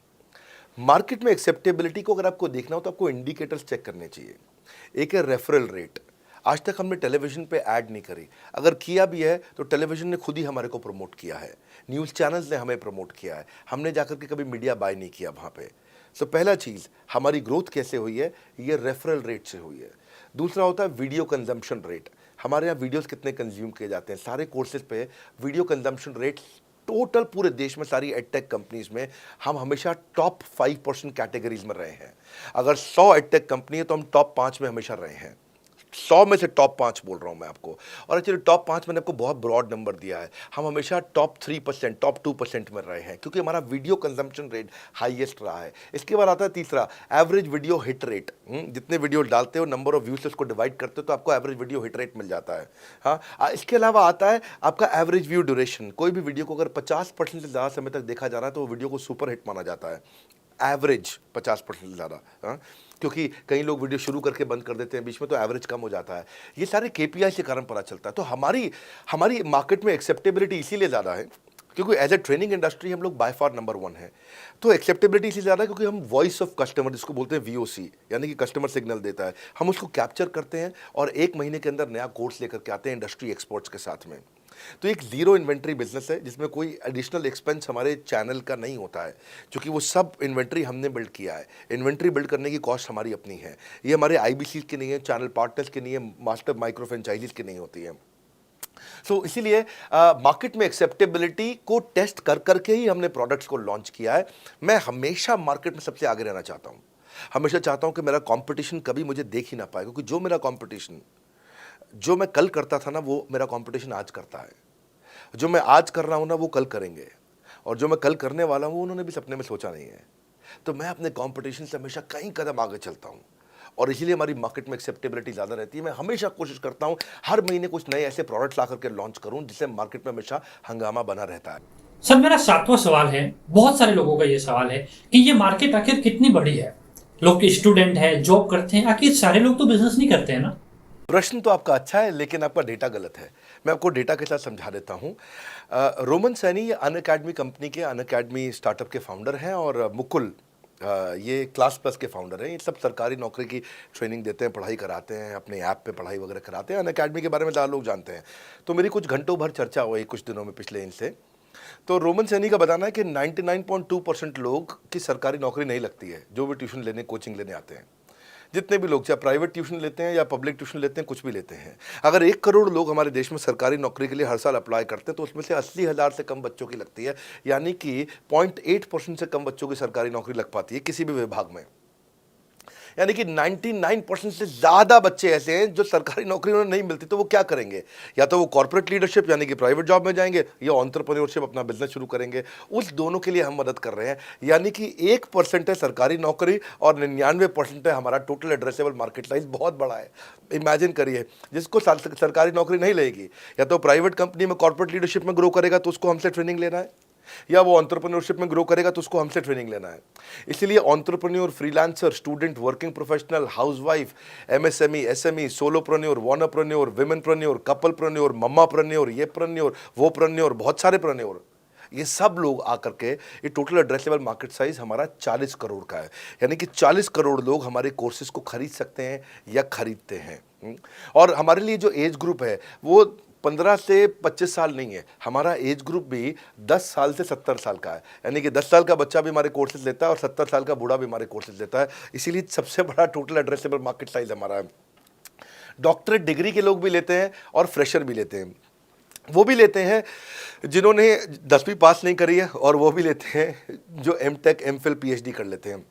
मार्केट में एक्सेप्टेबिलिटी को अगर आपको देखना हो तो आपको इंडिकेटर्स चेक करने चाहिए। एक है रेफरल रेट। आज तक हमने टेलीविजन पे ऐड नहीं करी, अगर किया भी है तो टेलीविजन ने खुद ही हमारे को प्रमोट किया है, न्यूज़ चैनल्स ने हमें प्रमोट किया है, हमने जाकर के कभी मीडिया बाय नहीं किया वहाँ पे। सो पहला चीज़, हमारी ग्रोथ कैसे हुई है, ये रेफरल रेट से हुई है। दूसरा होता है वीडियो कंजम्पशन रेट। हमारे यहाँ वीडियोस कितने कंज्यूम किए जाते हैं, सारे कोर्सेज पे वीडियो कंजम्पशन रेट टोटल पूरे देश में सारी एडटेक कंपनीज में हम हमेशा टॉप 5% कैटेगरीज में रहे हैं। अगर 100 एडटेक कंपनी है तो हम टॉप 5 में हमेशा रहे हैं। 100 में से टॉप 5 बोल रहा हूं मैं आपको, और एक्चुअली टॉप 5 मैंने आपको बहुत ब्रॉड नंबर दिया है। हम हमेशा टॉप 3%, टॉप 2% में रहे हैं, क्योंकि हमारा वीडियो कंजम्पशन रेट हाईएस्ट रहा है। इसके बाद आता है तीसरा, एवरेज वीडियो हिट रेट। जितने वीडियो डालते हो, नंबर ऑफ व्यूज से उसको डिवाइड करते हो तो आपको एवरेज वीडियो हिट रेट मिल जाता है। हाँ, इसके अलावा आता है आपका एवरेज व्यू ड्यूरेशन। कोई भी वीडियो को अगर 50% से ज़्यादा समय तक देखा जा रहा है तो वो वीडियो को सुपर हिट माना जाता है। एवरेज 50% से ज़्यादा, क्योंकि कई लोग वीडियो शुरू करके बंद कर देते हैं बीच में, तो एवरेज कम हो जाता है। ये सारे KPI के कारण पता चलता है। तो हमारी मार्केट में एक्सेप्टेबिलिटी इसीलिए ज़्यादा है क्योंकि एज ए ट्रेनिंग इंडस्ट्री हम लोग बाय फार नंबर 1 है। तो एक्सेप्टेबिलिटी इसलिए ज़्यादा है क्योंकि हम वॉइस ऑफ कस्टमर, जिसको बोलते हैं VOC, यानी कि कस्टमर सिग्नल देता है, हम उसको कैप्चर करते हैं और 1 महीने के अंदर नया कोर्स लेकर के आते हैं इंडस्ट्री एक्सपर्ट्स के साथ में। तो एक जीरो इन्वेंट्री बिजनेस है जिसमें कोई एडिशनल एक्सपेंस हमारे चैनल का नहीं होता है, क्योंकि वो सब इन्वेंट्री हमने बिल्ड किया है। इन्वेंट्री बिल्ड करने की कॉस्ट हमारी अपनी है। ये हमारे IBC की नहीं है, चैनल पार्टनर्स की नहीं है, मास्टर माइक्रो फ्रेंचाइजीज की नहीं होती है। सो इसीलिए मार्केट में एक्सेप्टेबिलिटी को टेस्ट कर करके ही हमने प्रोडक्ट्स को लॉन्च किया है। मैं हमेशा मार्केट में सबसे आगे रहना चाहता हूँ। हमेशा चाहता हूँ कि मेरा कंपटीशन कभी मुझे देख ही ना पाए, क्योंकि जो मेरा कंपटीशन, जो मैं कल करता था ना, वो मेरा कंपटीशन आज करता है। जो मैं आज कर रहा हूँ ना, वो कल करेंगे, और जो मैं कल करने वाला हूँ उन्होंने भी सपने में सोचा नहीं है। तो मैं अपने कंपटीशन से हमेशा कई कदम आगे चलता हूँ, और इसीलिए हमारी मार्केट में एक्सेप्टेबिलिटी ज़्यादा रहती है। मैं हमेशा कोशिश करता हूँ हर महीने कुछ नए ऐसे प्रोडक्ट्स ला करके लॉन्च करूँ जिससे मार्केट में हमेशा हंगामा बना रहता है। सर, मेरा 7वां सवाल है, बहुत सारे लोगों का ये सवाल है कि ये मार्केट आखिर कितनी बड़ी है? लोग स्टूडेंट है, जॉब करते हैं, आखिर सारे लोग तो बिजनेस नहीं करते हैं ना? प्रश्न तो आपका अच्छा है, लेकिन आपका डेटा गलत है। मैं आपको डेटा के साथ समझा देता हूँ। रोमन सैनी अनअकैडमी कंपनी के, अनअकैडमी स्टार्टअप के फाउंडर हैं, और मुकुल ये क्लास प्लस के फाउंडर हैं। ये सब सरकारी नौकरी की ट्रेनिंग देते हैं, पढ़ाई कराते हैं, अपने ऐप पे पढ़ाई वगैरह कराते हैं। अनअकैडमी के बारे में ज़्यादा लोग जानते हैं। तो मेरी कुछ घंटों भर चर्चा हुई कुछ दिनों में पिछले इनसे। तो रोमन सैनी का बताना है कि 99.2% लोग की सरकारी नौकरी नहीं लगती है, जो भी ट्यूशन लेने, कोचिंग लेने आते हैं। जितने भी लोग, चाहे प्राइवेट ट्यूशन लेते हैं या पब्लिक ट्यूशन लेते हैं, कुछ भी लेते हैं, अगर 1 करोड़ लोग हमारे देश में सरकारी नौकरी के लिए हर साल अप्लाई करते हैं तो उसमें से 80,000 से कम बच्चों की लगती है, यानी कि 0.8% से कम बच्चों की सरकारी नौकरी लग पाती है किसी भी विभाग में। यानी कि 99% से ज़्यादा बच्चे ऐसे हैं जो सरकारी नौकरी उन्हें नहीं मिलती, तो वो क्या करेंगे? या तो वो कॉर्पोरेट लीडरशिप यानी कि प्राइवेट जॉब में जाएंगे, या एंटरप्रेन्योरशिप अपना बिजनेस शुरू करेंगे। उस दोनों के लिए हम मदद कर रहे हैं। यानी कि 1% है सरकारी नौकरी और 99% है हमारा टोटल एड्रेसेबल मार्केट साइज। बहुत बड़ा है। इमेजिन करिए, जिसको सरकारी नौकरी नहीं लगेगी, या तो प्राइवेट कंपनी में कॉर्पोरेट लीडरशिप में ग्रो करेगा तो उसको हमसे ट्रेनिंग लेना है, या वो एंटरप्रेन्योरशिप में ग्रो करेगा तो उसको हमसे ट्रेनिंग लेना है। इसलिए entrepreneur, freelancer, student, working professional, housewife, MSME, SME, solopreneur, wannapreneur, womenpreneur, couplepreneur, mommapreneur, ये प्रेन्योर, वो प्रेन्योर, बहुत सारे प्रेन्योर, ये सब लोग आकर के, ये टोटल एड्रेसेबल मार्केट साइज हमारा 40 करोड़ का है। यानी कि 40 करोड़ लोग हमारे कोर्सेज को खरीद सकते हैं या खरीदते हैं। और हमारे लिए जो एज ग्रुप है वो 15 से 25 साल नहीं है, हमारा एज ग्रुप भी 10 साल से 70 साल का है। यानी कि 10 साल का बच्चा भी हमारे कोर्सेज लेता है और 70 साल का बूढ़ा भी हमारे कोर्सेज लेता है। इसीलिए सबसे बड़ा टोटल एड्रेसेबल मार्केट साइज हमारा है। डॉक्टरेट डिग्री के लोग भी लेते हैं और फ्रेशर भी लेते हैं। वो भी लेते हैं जिन्होंने 10वीं पास नहीं करी है, और वो भी लेते हैं जो एमटेक, एमफिल, पीएचडी कर लेते हैं।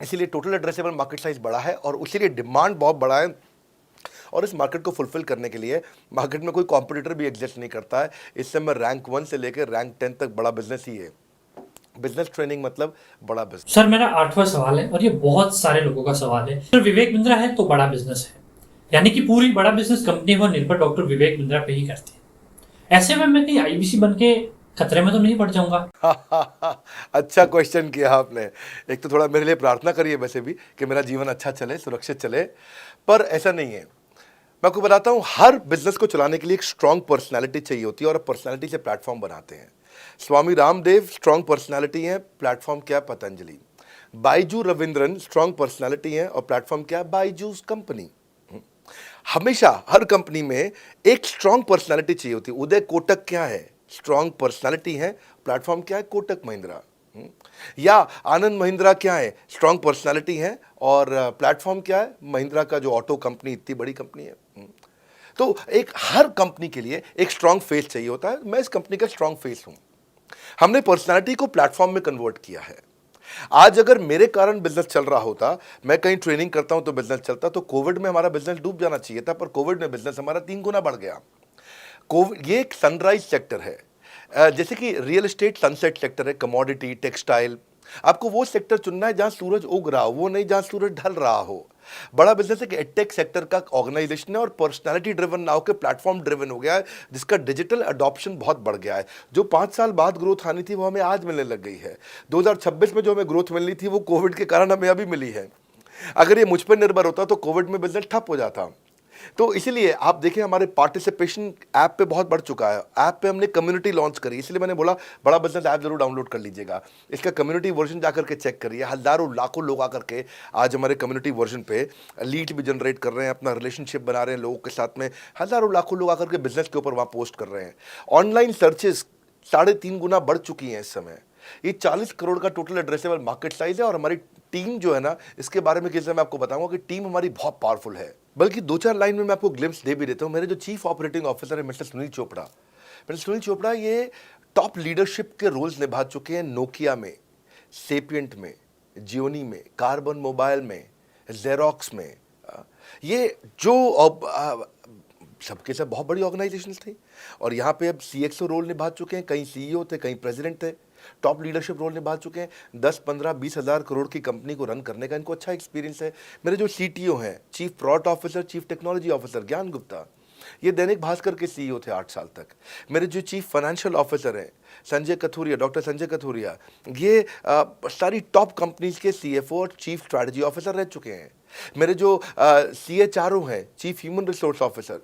इसीलिए टोटल एड्रेसेबल मार्केट साइज बड़ा है और उसीलिए डिमांड बहुत बड़ा है। और इस मार्केट को फुलफिल करने के लिए मार्केट में कोई कॉम्पिटिटर भी एग्जिस्ट नहीं करता है। इस समय रैंक 1 से लेकर रैंक 10 तक बड़ा बिजनेस ही है। बिजनेस ट्रेनिंग मतलब बड़ा बिजनेस। सर मेरा 8वां सवाल है और ये बहुत सारे लोगों का सवाल है। सर विवेक बिंद्रा है तो बड़ा बिजनेस है, यानी कि पूरी बड़ा बिजनेस कंपनी वो निर्भर डॉक्टर विवेक बिंद्रा पे ही करती है। ऐसे में मैं कहीं आईबीसी बन के खतरे में तो नहीं पड़ जाऊंगा? अच्छा क्वेश्चन किया आपने। एक तो थोड़ा मेरे लिए प्रार्थना करिए वैसे भी कि मेरा जीवन अच्छा चले, सुरक्षित चले, पर ऐसा नहीं है। मैं आपको बताता हूं, हर बिजनेस को चलाने के लिए एक स्ट्रांग पर्सनालिटी चाहिए होती है और पर्सनालिटी से प्लेटफॉर्म बनाते हैं। स्वामी रामदेव स्ट्रांग पर्सनालिटी है, प्लेटफॉर्म क्या है? पतंजलि। बाइजू रविंद्रन स्ट्रांग पर्सनालिटी है और प्लेटफॉर्म क्या है? बाइजूस कंपनी। हमेशा हर कंपनी में एक स्ट्रांग पर्सनालिटी चाहिए होती है। उदय कोटक क्या है? स्ट्रांग पर्सनालिटी है, प्लेटफॉर्म क्या है? कोटक महिंद्रा। या आनंद महिंद्रा क्या है? स्ट्रांग पर्सनालिटी है और प्लेटफॉर्म क्या है? महिंद्रा का जो ऑटो कंपनी, इतनी बड़ी कंपनी है। तो एक हर कंपनी के लिए एक स्ट्रांग फेस चाहिए होता है। मैं इस कंपनी का स्ट्रांग फेस हूं। हमने पर्सनालिटी को प्लेटफॉर्म में कन्वर्ट किया है। आज अगर मेरे कारण बिजनेस चल रहा होता, मैं कहीं ट्रेनिंग करता हूं तो बिजनेस चलता, तो कोविड में हमारा बिजनेस डूब जाना चाहिए था, पर कोविड में बिजनेस हमारा 3 गुना बढ़ गया। कोविड ये एक सनराइज सेक्टर है, जैसे कि रियल एस्टेट सनसेट सेक्टर है, कमोडिटी, टेक्सटाइल। आपको वो सेक्टर चुनना है जहां सूरज उग रहा हो, वो नहीं जहां सूरज ढल रहा हो। बड़ा बिजनेस एक एडटेक सेक्टर का ऑर्गेनाइजेशन है और पर्सनालिटी ड्रिवन ना होकर प्लेटफॉर्म ड्रिवन हो गया है, जिसका डिजिटल अडॉप्शन बहुत बढ़ गया है। जो 5 साल बाद ग्रोथ आनी थी वो हमें आज मिलने लग गई है। 2026 में जो हमें ग्रोथ मिलनी थी वो कोविड के कारण हमें अभी मिली है। अगर ये मुझ पर निर्भर होता तो कोविड में बिजनेस ठप हो जाता। तो इसीलिए आप देखें, हमारे पार्टिसिपेशन ऐप पे बहुत बढ़ चुका है। ऐप पे हमने कम्युनिटी लॉन्च करी, इसलिए मैंने बोला बड़ा बिजनेस ऐप जरूर डाउनलोड कर लीजिएगा। इसका कम्युनिटी वर्जन जाकर के चेक करिए। हजारों लाखों लोग आकर के आज हमारे कम्युनिटी वर्जन पे लीड भी जनरेट कर रहे हैं, अपना रिलेशनशिप बना रहे हैं लोगों के साथ में। हजारों लाखों लोग आकर के बिजनेस के ऊपर वहाँ पोस्ट कर रहे हैं। ऑनलाइन सर्चेस 3.5 गुना बढ़ चुकी हैं इस समय। ये 40 करोड़ का टोटल एड्रेसेबल मार्केट साइज है और हमारी टीम जो है ना, इसके बारे में किसी मैं आपको बताऊंगा कि टीम हमारी बहुत पावरफुल है। बल्कि 2-4 लाइन में मैं आपको ग्लिम्स दे भी देता हूं। मेरे जो चीफ ऑपरेटिंग ऑफिसर है मिस्टर सुनील चोपड़ा, ये टॉप लीडरशिप के रोल्स निभा चुके हैं नोकिया में, सेपियंट में, जियोनी में, कार्बन मोबाइल में, जेरोक्स में। ये जो सबके सब बहुत बड़ी ऑर्गेनाइजेशन थी और यहाँ पे अब CXO रोल निभा चुके हैं, कहीं CEO थे, कहीं प्रेसिडेंट थे। टॉप लीडरशिप रोल निभा चुके हैं। 10, 15, 20 हज़ार करोड़ की कंपनी को रन करने का इनको अच्छा एक्सपीरियंस है। मेरे जो CTO हैं, chief product officer, chief technology officer ज्ञान गुप्ता, ये दैनिक भास्कर के CEO थे 8 साल तक। मेरे जो चीफ फाइनेंशियल ऑफिसर हैं संजय कथुरिया, डॉक्टर संजय कथुरिया, ये सारी टॉप कंपनीज के CFO और चीफ स्ट्रैटेजी ऑफिसर रह चुके हैं। मेरे जो CHRO हैं, chief human resource officer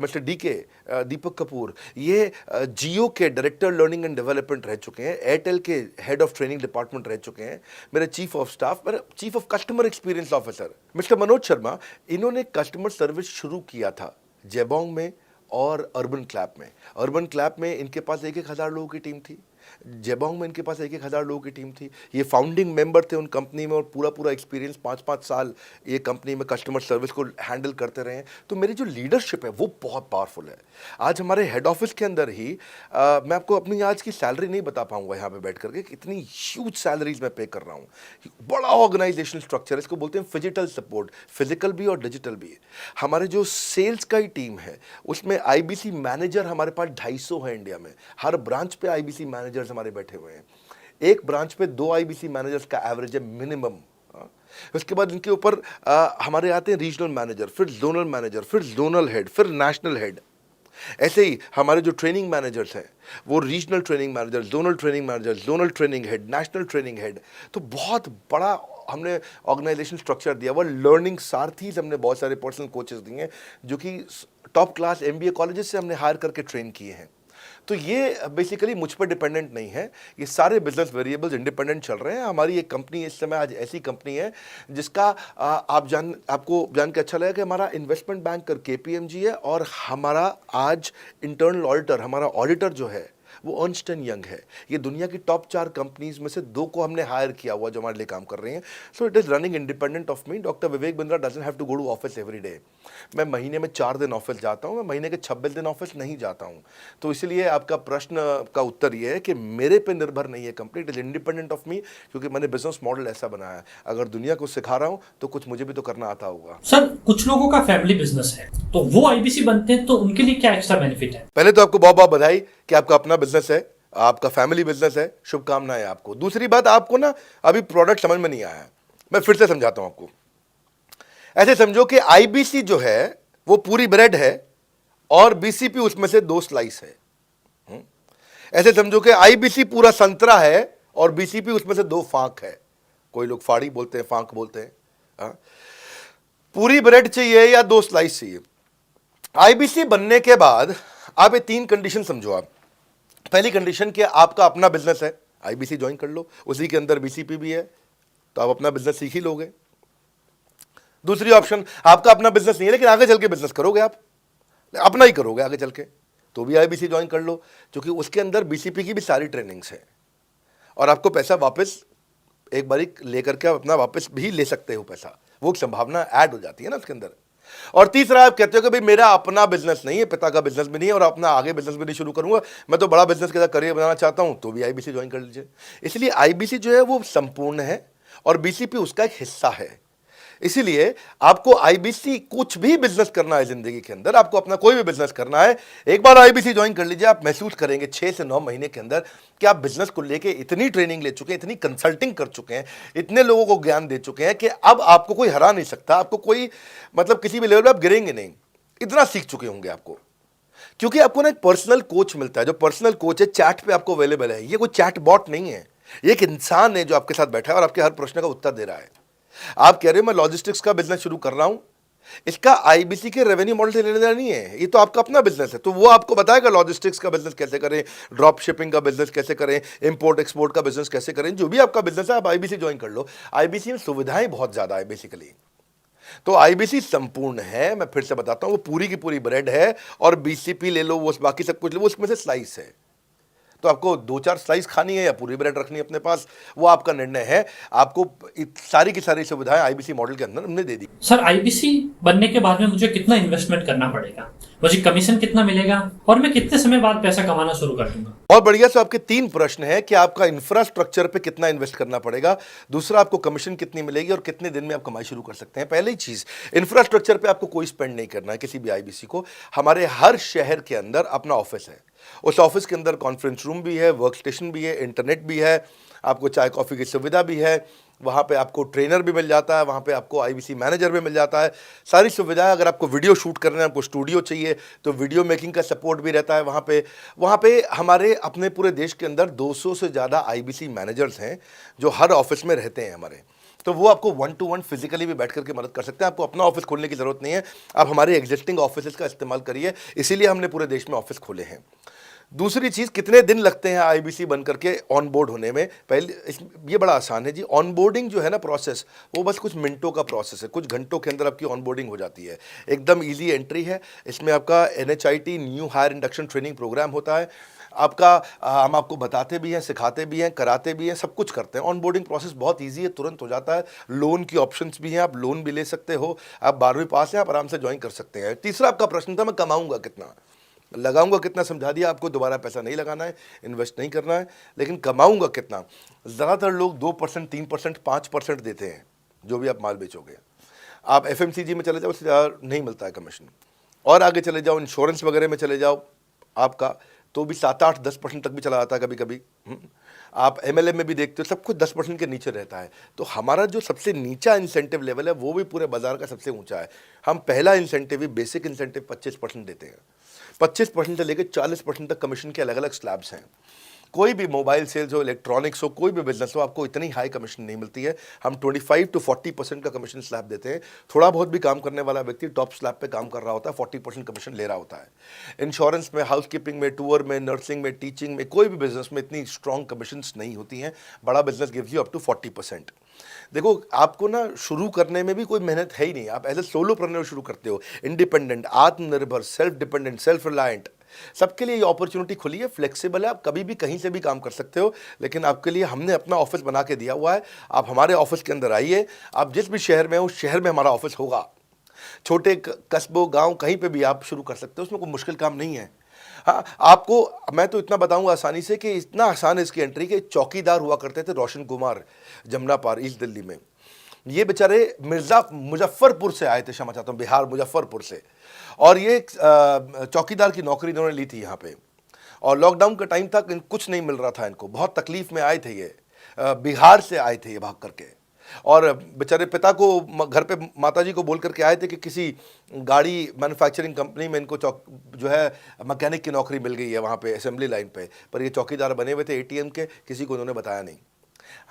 mister Deepak Kapoor, ये जियो के डायरेक्टर लर्निंग एंड डेवलपमेंट रह चुके हैं, एयरटेल के हेड ऑफ ट्रेनिंग डिपार्टमेंट रह चुके हैं। मेरे चीफ ऑफ स्टाफ, मेरे chief of customer experience officer mister Manoj Sharma, इन्होंने कस्टमर सर्विस शुरू किया था जेबोंग में और अर्बन क्लैप में। अर्बन क्लैप में इनके पास 1-1 हज़ार लोगों की टीम थी। जेबोंग में इनके पास 1,000 लोगों की टीम थी। ये फाउंडिंग मेंबर थे उन कंपनी में और पूरा एक्सपीरियंस 5-5 साल ये कंपनी में कस्टमर सर्विस को हैंडल करते रहे हैं। तो मेरी जो लीडरशिप है वो बहुत पावरफुल है। आज हमारे हेड ऑफिस के अंदर ही मैं आपको अपनी आज की सैलरी नहीं बता पाऊंगा यहाँ पे बैठ करके, कितनी ह्यूज सैलरीज मैं पे कर रहा हूँ। बड़ा ऑर्गेनाइजेशनल स्ट्रक्चर, इसको बोलते हैं फिजिकल सपोर्ट, फिजिकल भी और डिजिटल भी। हमारे जो सेल्स का ही टीम है उसमें आईबीसी मैनेजर हमारे पास 250 है इंडिया में। हर ब्रांच पे आईबीसी मैनेजर्स हमारे बैठे हुए हैं। एक ब्रांच पे 2 आईबीसी मैनेजर्स का एवरेज है मिनिमम। उसके बाद इनके ऊपर हमारे आते हैं रीजनल मैनेजर, फिर जोनल मैनेजर, फिर जोनल हेड, फिर नेशनल हेड। ऐसे ही हमारे जो ट्रेनिंग मैनेजर्स हैं वो regional training manager, zonal training manager, zonal training head, national training head. तो बहुत बड़ा हमने ऑर्गेनाइजेशन स्ट्रक्चर दिया हुआ। लर्निंग सारथीज हमने बहुत सारे पर्सनल कोचेस दिए हैं जो कि टॉप क्लास एमबीए कॉलेजेस से हमने हायर करके ट्रेन किए हैं। तो ये बेसिकली मुझ पर डिपेंडेंट नहीं है, ये सारे बिजनेस वेरिएबल्स इंडिपेंडेंट चल रहे हैं। हमारी एक कंपनी इस समय आज ऐसी कंपनी है जिसका आपको जान के अच्छा लगेगा कि हमारा इन्वेस्टमेंट बैंकर केपीएमजी है और हमारा आज इंटरनल ऑडिटर, हमारा ऑडिटर जो है वो अर्न्स्ट एंड यंग है। ये दुनिया की टॉप 4 कंपनीज में से 2 को हमने हायर किया हुआ जो हमारे लिए काम कर रही हैं। So it is running independent of me. Doctor Vivek Bindra doesn't have to go to office every day. मैं महीने में 4 दिन ऑफिस जाता हूँ, मैं महीने के 26 दिन ऑफिस नहीं जाता हूँ। तो इसलिए आपका प्रश्न का उत्तर ये है कि मेरे पे निर्भर नहीं है company, it is independent of मी, क्योंकि मैंने बिजनेस मॉडल ऐसा बनाया है। अगर दुनिया को सिखा रहा हूँ तो कुछ मुझे भी तो करना आता होगा। सर, कुछ लोगों का फैमिली बिजनेस है तो वो आईबीसी बनते हैं, तो उनके लिए क्या एक्स्ट्रा बेनिफिट है? पहले तो आपको बहुत बहुत बधाई कि आपका अपना बिजनेस है, आपका फैमिली बिजनेस है, शुभकामनाएं आपको। दूसरी बात, आपको ना अभी प्रोडक्ट समझ में नहीं आया है, मैं फिर से समझाता हूं आपको। ऐसे समझो कि आईबीसी जो है वो पूरी ब्रेड है और बीसीपी उसमें से 2 स्लाइस है। ऐसे समझो कि आईबीसी पूरा संतरा है और बीसीपी उसमें से 2 फांक है। कोई लोग फाड़ी बोलते हैं, फांक बोलते हैं। पूरी ब्रेड चाहिए या 2 स्लाइस चाहिए? आईबीसी बनने के बाद आप ये 3 कंडीशन समझो। आप पहली कंडीशन कि आपका अपना बिजनेस है, आईबीसी ज्वाइन कर लो, उसी के अंदर बीसीपी भी है तो आप अपना बिजनेस सीख ही लोगे। दूसरी ऑप्शन, आपका अपना बिजनेस नहीं है लेकिन आगे चल के बिजनेस करोगे, आप अपना ही करोगे आगे चल के, तो भी आईबीसी ज्वाइन कर लो, क्योंकि उसके अंदर बीसीपी की भी सारी ट्रेनिंग्स है और आपको पैसा वापस एक बारी लेकर के आप अपना वापस भी ले सकते हो पैसा, वो संभावना ऐड हो जाती है ना उसके अंदर। और तीसरा, आप कहते हो कि भाई मेरा अपना बिजनेस नहीं है, पिता का बिजनेस भी नहीं है और अपना आगे बिजनेस भी नहीं शुरू करूंगा, मैं तो बड़ा बिजनेस के साथ करियर बनाना चाहता हूं, तो भी आईबीसी ज्वाइन कर लीजिए। इसलिए आईबीसी जो है वो संपूर्ण है और बीसीपी उसका एक हिस्सा है। इसीलिए आपको आईबीसी, कुछ भी बिजनेस करना है जिंदगी के अंदर, आपको अपना कोई भी बिजनेस करना है, एक बार आईबीसी ज्वाइन कर लीजिए, आप महसूस करेंगे 6 से 9 महीने के अंदर कि आप बिजनेस को लेके इतनी ट्रेनिंग ले चुके हैं, इतनी कंसल्टिंग कर चुके हैं, इतने लोगों को ज्ञान दे चुके हैं कि अब आपको कोई हरा नहीं सकता, आपको कोई मतलब किसी भी लेवल पर आप गिरेंगे नहीं, इतना सीख चुके होंगे आपको। क्योंकि आपको ना एक पर्सनल कोच मिलता है, जो पर्सनल कोच है चैट पे आपको अवेलेबल है। ये कोई चैट बॉट नहीं है, ये एक इंसान है जो आपके साथ बैठा है और आपके हर प्रश्न का उत्तर दे रहा है। आप कह रहे हो मैं लॉजिस्टिक्स का बिजनेस शुरू कर रहा हूं, इसका आईबीसी के रेवेन्यू मॉडल से लेने देना नहीं है, ये तो आपका अपना बिजनेस है, तो वो आपको बताएगा लॉजिस्टिक्स का बिजनेस कैसे करें, ड्रॉप शिपिंग का बिजनेस कैसे करें, इंपोर्ट एक्सपोर्ट का बिजनेस कैसे करें, जो भी आपका बिजनेस है आप आईबीसी ज्वाइन कर लो। आईबीसी में सुविधाएं बहुत ज्यादा है बेसिकली, तो आईबीसी संपूर्ण है। मैं फिर से बताता हूं, वो पूरी की पूरी ब्रेड है और बीसीपी ले लो, वो बाकी सब कुछ ले लो, उसमें से स्लाइस है। तो आपको 2-4 स्लाइस खानी है या पूरी ब्रेड रखनी है अपने पास, वो आपका निर्णय है। आपको सारी की सारी सुविधाएं आईबीसी मॉडल के अंदर हमने दे दी। सर, आईबीसी बनने के बाद में मुझे कितना इन्वेस्टमेंट करना पड़ेगा, मुझे कमीशन कितना मिलेगा और मैं कितने समय बाद पैसा कमाना शुरू कर दूंगा? बहुत बढ़िया। तो आपके 3 प्रश्न हैं कि आपका इंफ्रास्ट्रक्चर पे कितना इन्वेस्ट करना पड़ेगा, दूसरा आपको कमीशन कितनी मिलेगी और कितने दिन में आप कमाई शुरू कर सकते हैं। पहली चीज, इंफ्रास्ट्रक्चर पे आपको कोई स्पेंड नहीं करना है किसी भी आईबीसी को। हमारे हर शहर के अंदर अपना ऑफिस है, उस ऑफिस के अंदर कॉन्फ्रेंस रूम भी है, वर्क स्टेशन भी है, इंटरनेट भी है, आपको चाय कॉफ़ी की सुविधा भी है, वहाँ पे आपको ट्रेनर भी मिल जाता है, वहाँ पे आपको आईबीसी मैनेजर भी मिल जाता है, सारी सुविधाएं। अगर आपको वीडियो शूट करना है, आपको स्टूडियो चाहिए तो वीडियो मेकिंग का सपोर्ट भी रहता है वहाँ पे हमारे अपने पूरे देश के अंदर 200 से ज़्यादा आईबीसी मैनेजर्स हैं जो हर ऑफिस में रहते हैं हमारे, तो वो आपको 1-to-1 फिजिकली भी बैठ करके मदद कर सकते हैं। आपको अपना ऑफिस खोलने की ज़रूरत नहीं है, आप हमारे एग्जिस्टिंग ऑफिस का इस्तेमाल करिए, इसीलिए हमने पूरे देश में ऑफिस खोले हैं। दूसरी चीज़, कितने दिन लगते हैं आईबीसी बन करके ऑन बोर्ड होने में? पहले ये बड़ा आसान है जी, ऑन बोर्डिंग जो है ना प्रोसेस, वो बस कुछ मिनटों का प्रोसेस है, कुछ घंटों के अंदर आपकी ऑन बोर्डिंग हो जाती है, एकदम इजी एंट्री है। इसमें आपका NHIT new hire induction training program होता है, आपका हम आपको बताते भी हैं, सिखाते भी हैं, कराते भी हैं, सब कुछ करते हैं। ऑनबोर्डिंग प्रोसेस बहुत ईजी है, तुरंत हो जाता है। लोन की ऑप्शंस भी हैं, आप लोन भी ले सकते हो। आप 12वीं पास हैं, आप आराम से ज्वाइन कर सकते हैं। तीसरा आपका प्रश्न था, मैं कमाऊंगा कितना, लगाऊंगा कितना, समझा दिया आपको। दोबारा पैसा नहीं लगाना है, इन्वेस्ट नहीं करना है, लेकिन कमाऊंगा कितना। ज़्यादातर लोग 2%, 3%, 5% देते हैं जो भी आप माल बेचोगे। आप एफएमसीजी में चले जाओ, उससे ज़्यादा नहीं मिलता है कमीशन। और आगे चले जाओ, इंश्योरेंस वगैरह में चले जाओ आपका, तो भी 7, 8, 10% तक भी चला जाता है कभी कभी। आप एमएलए में भी देखते हो, सब कुछ 10% के नीचे रहता है। तो हमारा जो सबसे नीचा इंसेंटिव लेवल है वो भी पूरे बाजार का सबसे ऊंचा है। हम पहला इंसेंटिव भी, बेसिक इंसेंटिव 25% देते हैं। 25% से लेकर 40% तक कमीशन के अलग अलग स्लैब्स हैं। कोई भी मोबाइल सेल्स हो, इलेक्ट्रॉनिक्स हो, कोई भी बिजनेस हो, आपको इतनी हाई कमीशन नहीं मिलती है। हम 25 to 40% का कमीशन स्लैब देते हैं। थोड़ा बहुत भी काम करने वाला व्यक्ति टॉप स्लैब पे काम कर रहा होता है, 40% कमीशन ले रहा होता है। इंश्योरेंस में, हाउसकीपिंग में, टूर में, नर्सिंग में, टीचिंग में, कोई भी बिजनेस में इतनी स्ट्रॉन्ग कमीशंस नहीं होती हैं। बड़ा business gives you up to 40%। देखो, आपको ना शुरू करने में भी कोई मेहनत है ही नहीं। आप एज ए सोलोप्रेन्योर शुरू करते हो, इंडिपेंडेंट, आत्मनिर्भर, सेल्फ डिपेंडेंट, सेल्फ रिलायंट, सबके लिए ये अपॉर्चुनिटी खुली है, फ्लेक्सिबल है, आप कभी भी कहीं से भी काम कर सकते हो। लेकिन आपके लिए हमने अपना ऑफिस बना के दिया हुआ है। आप हमारे ऑफिस के अंदर आइए, आप जिस भी शहर में हो, उस शहर में हमारा ऑफिस होगा। छोटे कस्बों, गांव, कहीं पे भी आप शुरू कर सकते हो, उसमें कोई मुश्किल काम नहीं है। हाँ, आपको मैं तो इतना बताऊंगा आसानी से कि इतना आसान है इसकी एंट्री कि चौकीदार हुआ करते थे रोशन कुमार, जमुना पार, ईस्ट दिल्ली में। ये बेचारे मुजफ्फरपुर से आए थे, क्षमा चाहता हूँ, बिहार मुजफ्फरपुर से। और ये चौकीदार की नौकरी इन्होंने ली थी यहाँ पे। और लॉकडाउन का टाइम था, कुछ नहीं मिल रहा था इनको, बहुत तकलीफ में आए थे ये। बिहार से आए थे ये भाग करके। और बेचारे पिता को घर पे माताजी को बोल करके आए थे कि किसी गाड़ी मैन्युफैक्चरिंग कंपनी में इनको जो है मैकेनिक की नौकरी मिल गई है वहाँ पे असेंबली लाइन पे। पर ये चौकीदार बने हुए थे एटीएम के, किसी को उन्होंने बताया नहीं।